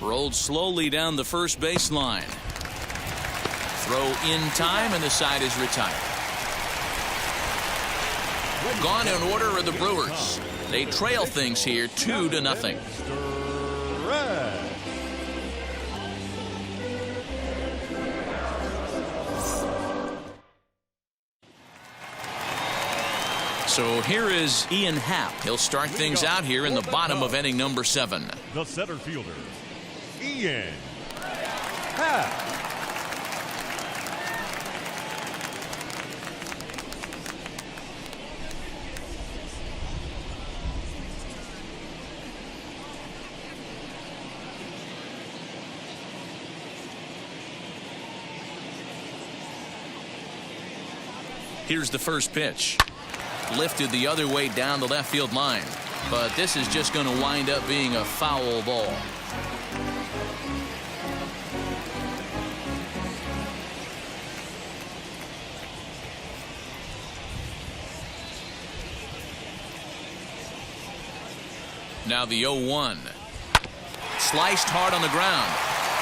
Rolled slowly down the first baseline. Throw in time, and the side is retired. Gone in order are the Brewers. They trail things here 2-0. So here is Ian Happ. He'll start things out here in the bottom of inning number 7. The center fielder, Ian Happ. Here's the first pitch. Lifted the other way down the left field line. But this is just going to wind up being a foul ball. Now the 0-1. Sliced hard on the ground.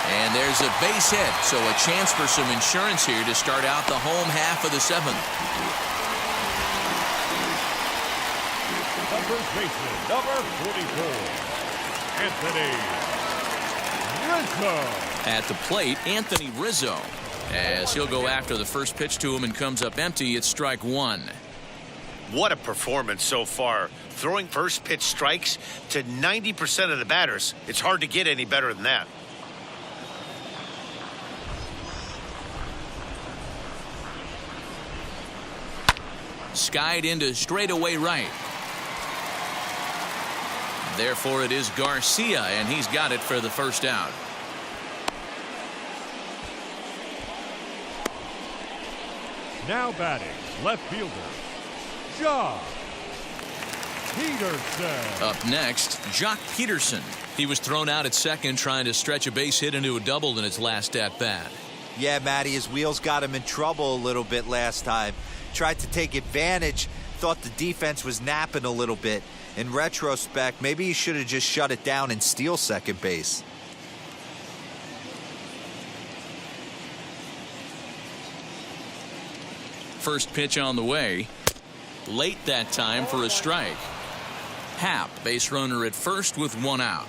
And there's a base hit, so a chance for some insurance here to start out the home half of the 7th. The first baseman, number 44, Anthony Rizzo. At the plate, Anthony Rizzo, as he'll go after the first pitch to him and comes up empty. It's strike 1. What a performance so far. Throwing first pitch strikes to 90% of the batters. It's hard to get any better than that. Skied into straightaway right. Therefore, it is Garcia, and he's got it for the first out. Now batting, left fielder, Jock Peterson. Up next, Jock Peterson. He was thrown out at second trying to stretch a base hit into a double in his last at-bat. Yeah, Matty, his wheels got him in trouble a little bit last time. Tried to take advantage, thought the defense was napping a little bit. In retrospect, maybe he should have just shut it down and steal second base. First pitch on the way. Late that time for a strike. Happ, base runner at first with 1 out.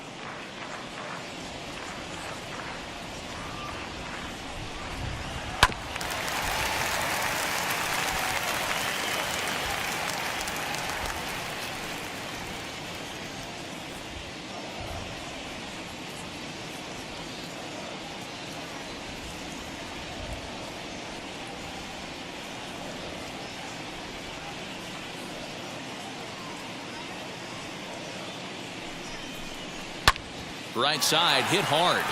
Right side hit hard,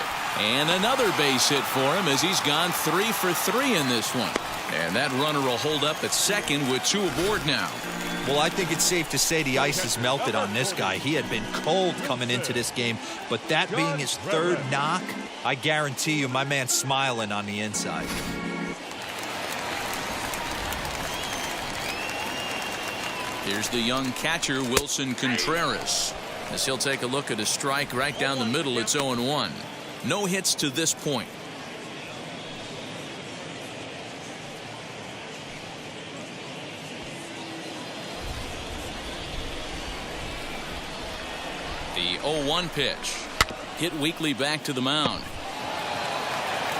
and another base hit for him as he's gone 3 for 3 in this one. And that runner will hold up at second with 2 aboard now. Well, I think it's safe to say the ice has melted on this guy. He had been cold coming into this game, but that being his 3rd knock, I guarantee you my man's smiling on the inside. Here's the young catcher, Wilson Contreras. As he'll take a look at a strike right down the middle, it's 0-1. No hits to this point. The 0-1 pitch. Hit weakly back to the mound.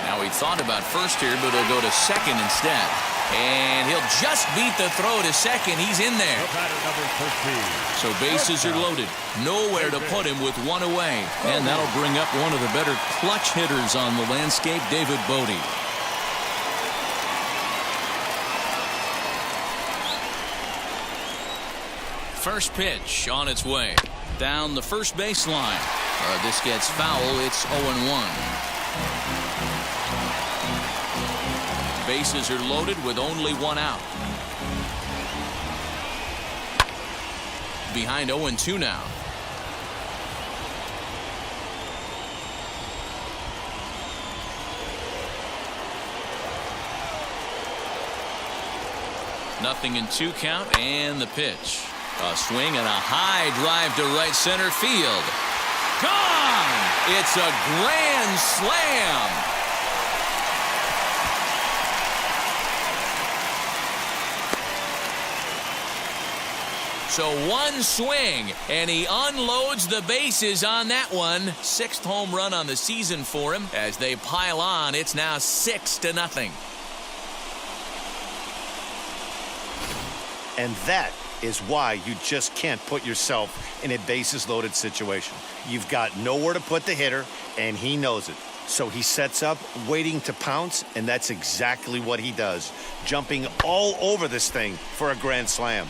Now he thought about first here, but he'll go to second instead. And he'll just beat the throw to second. He's in there. So bases are loaded. Nowhere to put him with 1 away. And that'll bring up one of the better clutch hitters on the landscape, David Bodie. First pitch on its way. Down the first baseline. This gets foul. It's 0-1. Bases are loaded with only 1 out. Behind 0-2 now. Nothing in 2 count, and the pitch. A swing and a high drive to right center field. Gone! It's a grand slam. So 1 swing, and he unloads the bases on that one. 6th home run on the season for him. As they pile on, it's now 6-0. And that is why you just can't put yourself in a bases-loaded situation. You've got nowhere to put the hitter, and he knows it. So he sets up, waiting to pounce, and that's exactly what he does, jumping all over this thing for a grand slam.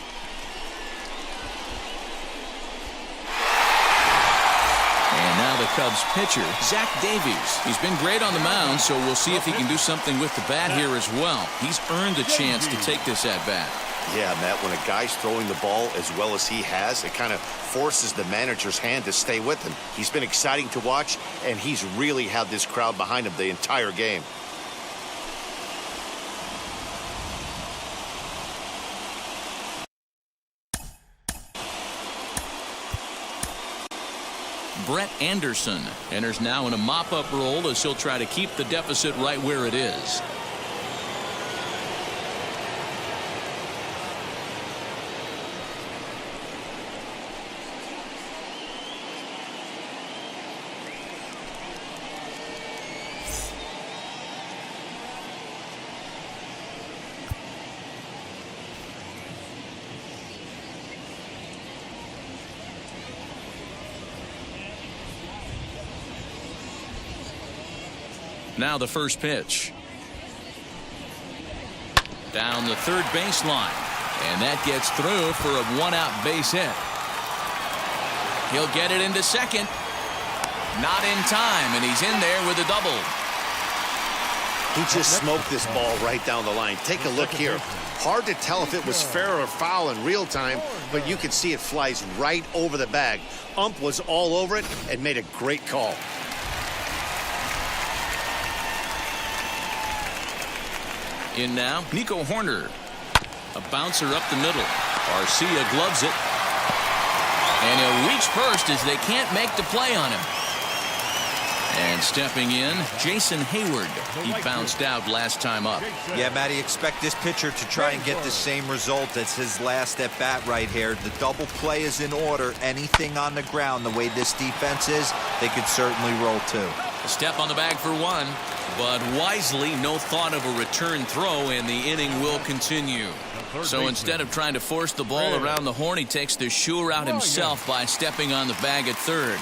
And now the Cubs pitcher, Zach Davies. He's been great on the mound, so we'll see if he can do something with the bat here as well. He's earned a chance to take this at-bat. Yeah, Matt, when a guy's throwing the ball as well as he has, it kind of forces the manager's hand to stay with him. He's been exciting to watch, and he's really had this crowd behind him the entire game. Brett Anderson enters now in a mop-up role as he'll try to keep the deficit right where it is. Now the first pitch. Down the third baseline. And that gets through for a 1-out base hit. He'll get it into second. Not in time, and he's in there with a double. He just smoked this ball right down the line. Take a look here. Hard to tell if it was fair or foul in real time, but you can see it flies right over the bag. Ump was all over it and made a great call. In now, Nico Horner. A bouncer up the middle. Garcia gloves it. And he'll reach first as they can't make the play on him. And stepping in, Jason Hayward. He bounced out last time up. Yeah, Matty, expect this pitcher to try and get the same result as his last at bat right here. The double play is in order. Anything on the ground, the way this defense is, they could certainly roll too. A step on the bag for one. But wisely, no thought of a return throw, and the inning will continue. So instead of trying to force the ball around the horn, he takes the shoe route himself by stepping on the bag at third.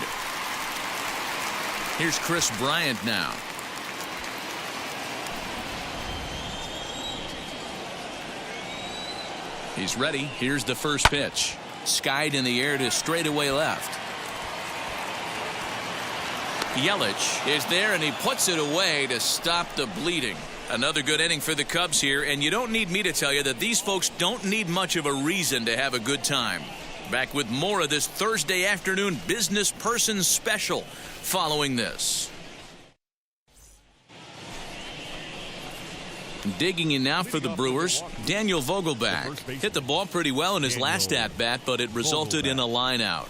Here's Chris Bryant now. He's ready. Here's the first pitch. Skied in the air to straightaway left. Yelich is there, and he puts it away to stop the bleeding. Another good inning for the Cubs here, and you don't need me to tell you that these folks don't need much of a reason to have a good time. Back with more of this Thursday afternoon business person special following this. Digging in now for the Brewers, Daniel Vogelback. Hit the ball pretty well in his last at-bat, but it resulted in a line out.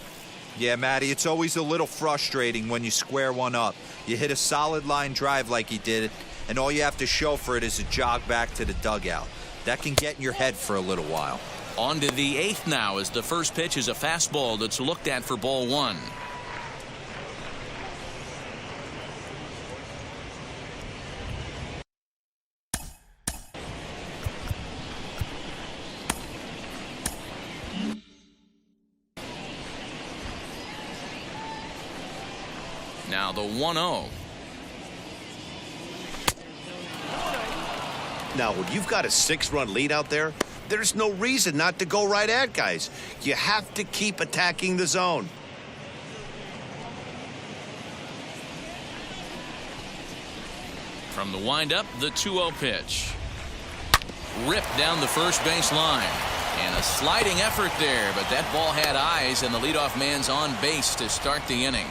Yeah, Matty, it's always a little frustrating when you square one up. You hit a solid line drive like he did, and all you have to show for it is a jog back to the dugout. That can get in your head for a little while. On to the 8th now as the first pitch is a fastball that's looked at for ball 1. Now the 1-0. Now, when you've got a 6-run lead out there, there's no reason not to go right at guys. You have to keep attacking the zone. From the windup, the 2-0 pitch. Ripped down the first base line. And a sliding effort there, but that ball had eyes, and the leadoff man's on base to start the inning.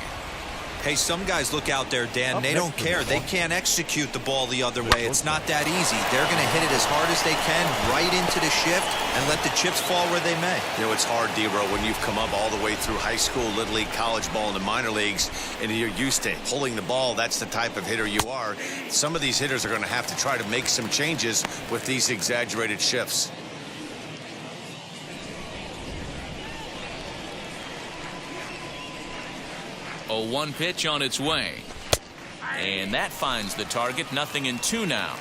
Hey, some guys look out there, Dan, they don't care. They can't execute the ball the other way. It's not that easy. They're going to hit it as hard as they can right into the shift and let the chips fall where they may. You know, it's hard, D-Row, when you've come up all the way through high school, little league, college ball, and the minor leagues, and you're used to pulling the ball. That's the type of hitter you are. Some of these hitters are going to have to try to make some changes with these exaggerated shifts. A 1 pitch on its way. And that finds the target. 0-2 now.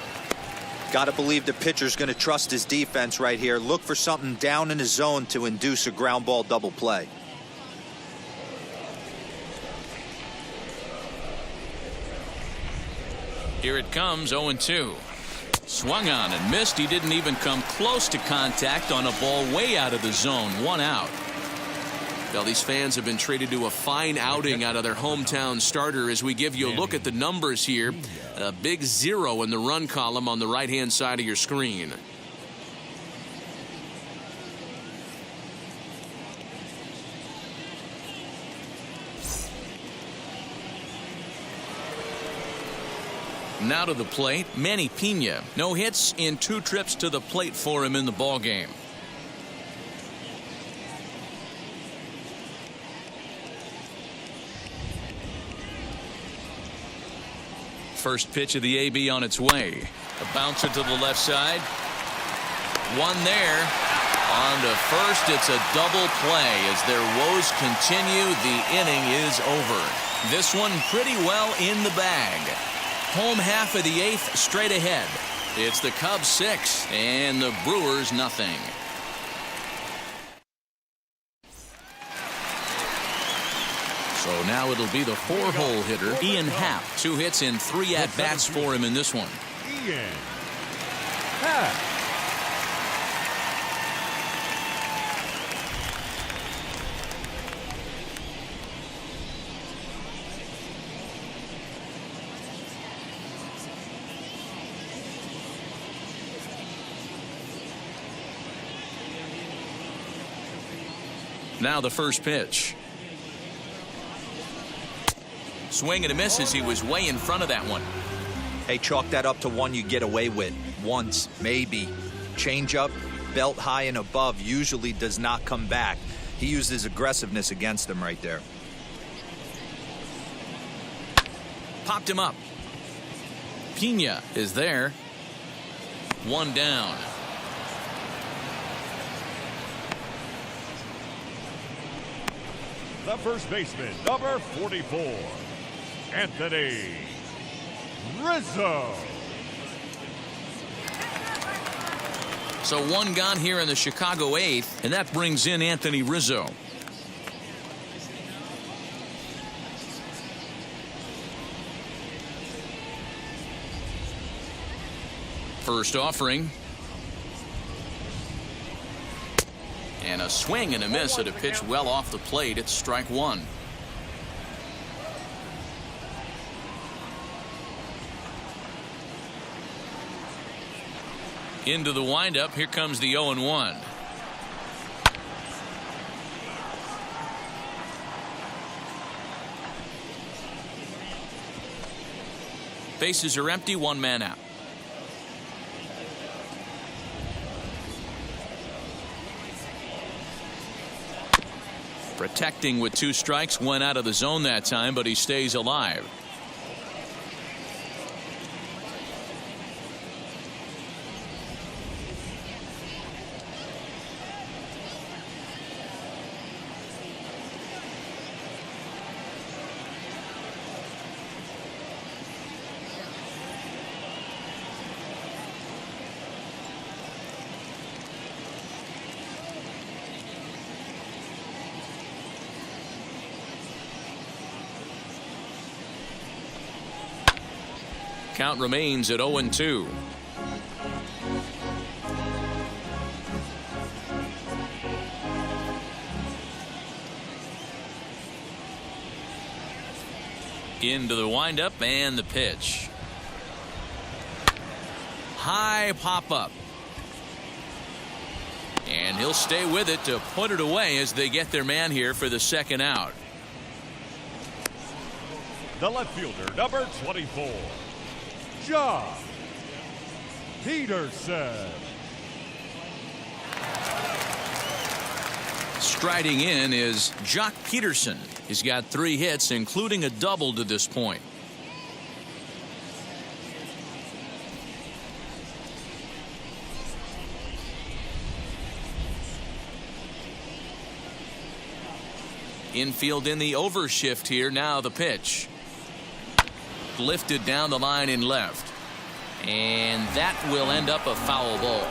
Got to believe the pitcher's going to trust his defense right here. Look for something down in his zone to induce a ground ball double play. Here it comes, 0-2. Swung on and missed. He didn't even come close to contact on a ball way out of the zone. 1 out. Well, these fans have been treated to a fine outing out of their hometown starter as we give you a look at the numbers here. A big 0 in the run column on the right-hand side of your screen. Now to the plate, Manny Pena. No hits in 2 trips to the plate for him in the ballgame. First pitch of the AB on its way. A bouncer to the left side. 1 there. On to first. It's a double play. As their woes continue, the inning is over. This one pretty well in the bag. Home half of the 8th straight ahead. It's the Cubs 6 and the Brewers nothing. So now it'll be the 4-hole hitter, Ian Happ. 2 hits in 3 at-bats for him in this one. Ian Happ. Now the first pitch. Swing and a miss as he was way in front of that one. Hey, chalk that up to one you get away with. Once, maybe. Change up, belt high and above usually does not come back. He used his aggressiveness against him right there. Popped him up. Pena is there. 1 down. The first baseman, number 44, Anthony Rizzo. So 1 gone here in the Chicago 8th, and that brings in Anthony Rizzo. First offering. And a swing and a miss at a pitch well off the plate. It's strike 1. Into the windup. Here comes the 0-1. Bases are empty, one man out. Protecting with 2 strikes, went out of the zone that time, but he stays alive. Count remains at 0-2. Into the windup and the pitch. High pop up. And he'll stay with it to put it away as they get their man here for the second out. The left fielder, number 24. Josh Peterson. Striding in is Jock Peterson. He's got 3 hits, including a double to this point. Infield in the overshift here. Now the pitch. Lifted down the line in left. And that will end up a foul ball.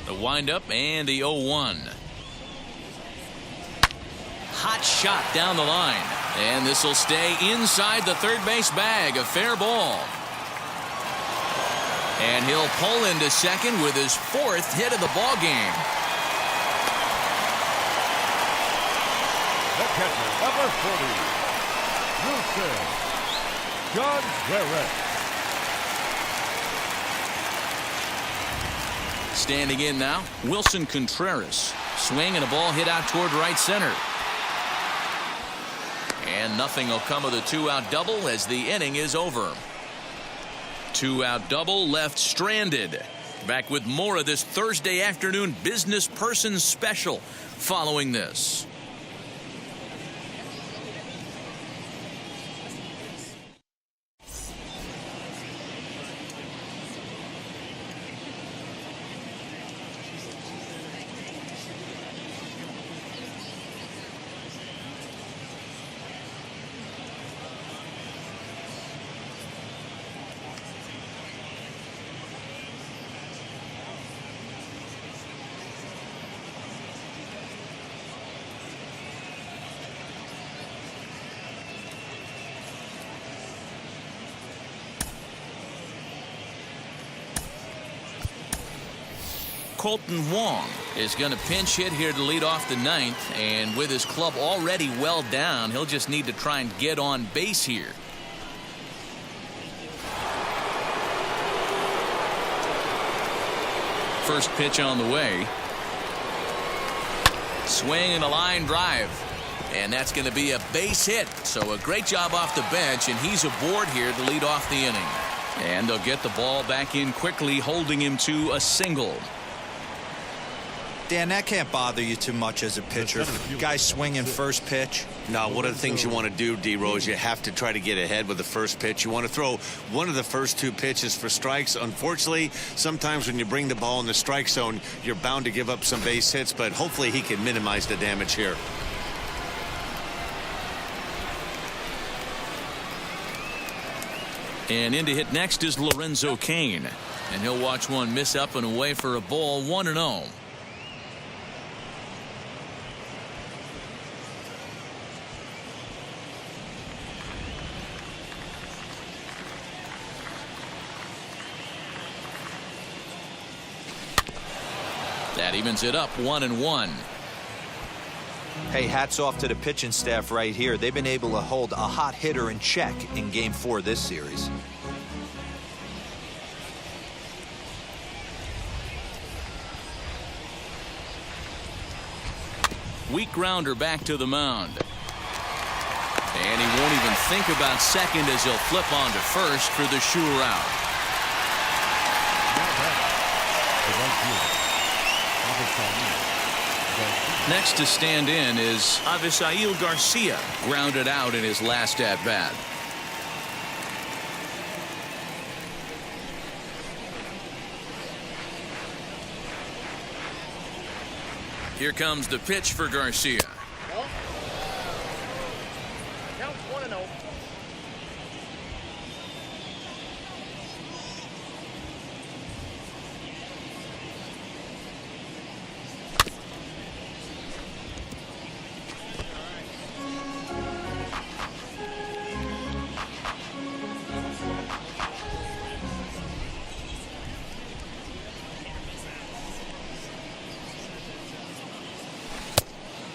The windup and the 0-1. Hot shot down the line. And this will stay inside the third base bag. A fair ball. And he'll pull into second with his 4th hit of the ball game. The catcher, number 40, Wilson Contreras. Standing in now, Wilson Contreras. Swing and a ball hit out toward right center. And nothing will come of the 2-out double as the inning is over. 2-out double left stranded. Back with more of this Thursday afternoon business person special following this. Colton Wong is going to pinch hit here to lead off the 9th, and with his club already well down, he'll just need to try and get on base here. First pitch on the way. Swing and a line drive, and that's going to be a base hit. So a great job off the bench, and he's aboard here to lead off the inning. And they'll get the ball back in quickly, holding him to a single. Dan, that can't bother you too much as a pitcher. Guy swinging first pitch. Now, one of the things you want to do, D-Rose, you have to try to get ahead with the first pitch. You want to throw one of the first 2 pitches for strikes. Unfortunately, sometimes when you bring the ball in the strike zone, you're bound to give up some base hits, but hopefully he can minimize the damage here. And in to hit next is Lorenzo Cain. And he'll watch one miss up and away for a ball. 1-0. That evens it up 1-1. Hey, hats off to the pitching staff right here. They've been able to hold a hot hitter in check in Game 4 of this series. Weak grounder back to the mound. And he won't even think about second as he'll flip on to first for the sure out. Next to stand in is Avisail Garcia, grounded out in his last at-bat. Here comes the pitch for Garcia. Count 1-0.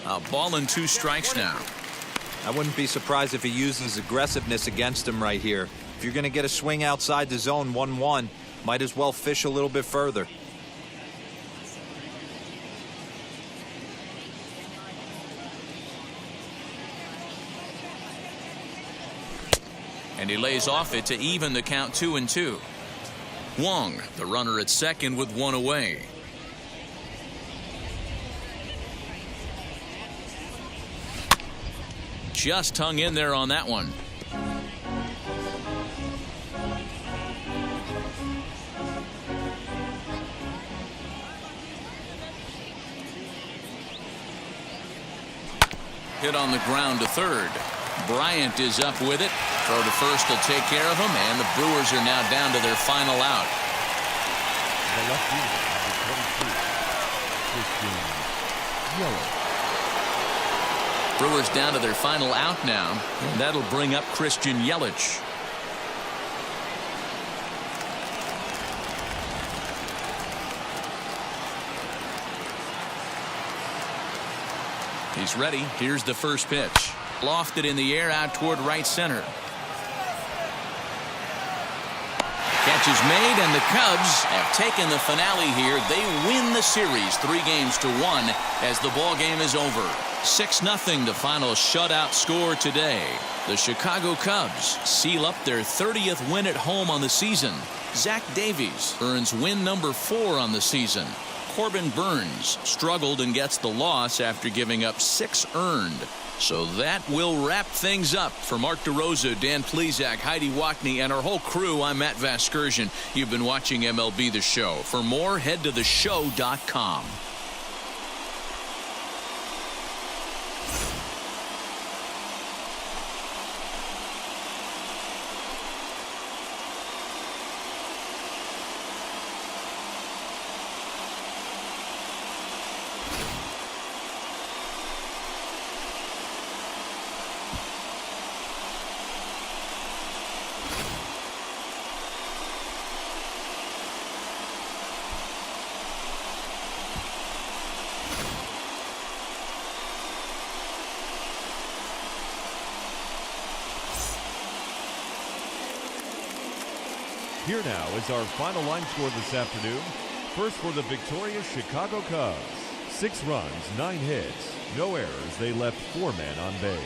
A ball and 2 strikes now. I wouldn't be surprised if he uses aggressiveness against him right here. If you're going to get a swing outside the zone 1-1, might as well fish a little bit further. And he lays off it to even the count 2-2. Wong, the runner at second with 1 away. Just hung in there on that one. Hit on the ground to third. Bryant is up with it. Throw to first will take care of him, and the Brewers are now down to their final out. The left fielder, number 22, Christian Yelich. Brewers down to their final out now, and that'll bring up Christian Yelich. He's ready. Here's the first pitch. Lofted in the air out toward right center. Catch is made, and the Cubs have taken the finale here. They win the series 3-1 as the ball game is over. 6-0 the final shutout score today. The Chicago Cubs seal up their 30th win at home on the season. Zach Davies earns win number 4 on the season. Corbin Burns struggled and gets the loss after giving up 6 earned. So that will wrap things up. For Mark DeRosa, Dan Plesac, Heidi Watney, and our whole crew, I'm Matt Vasgersian. You've been watching MLB The Show. For more, head to theshow.com. Here now is our final line score this afternoon. First for the victorious Chicago Cubs. 6 runs, 9 hits, no errors. They left 4 men on base.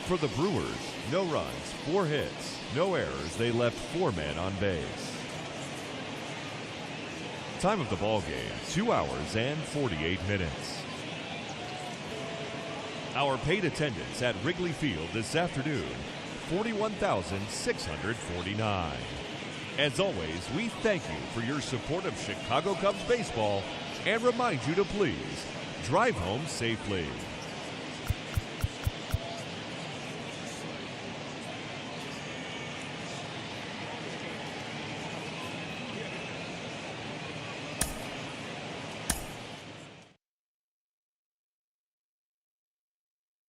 For the Brewers, no runs, 4 hits, no errors. They left 4 men on base. Time of the ball game, 2 hours and 48 minutes. Our paid attendance at Wrigley Field this afternoon, 41,649. As always, we thank you for your support of Chicago Cubs baseball and remind you to please drive home safely.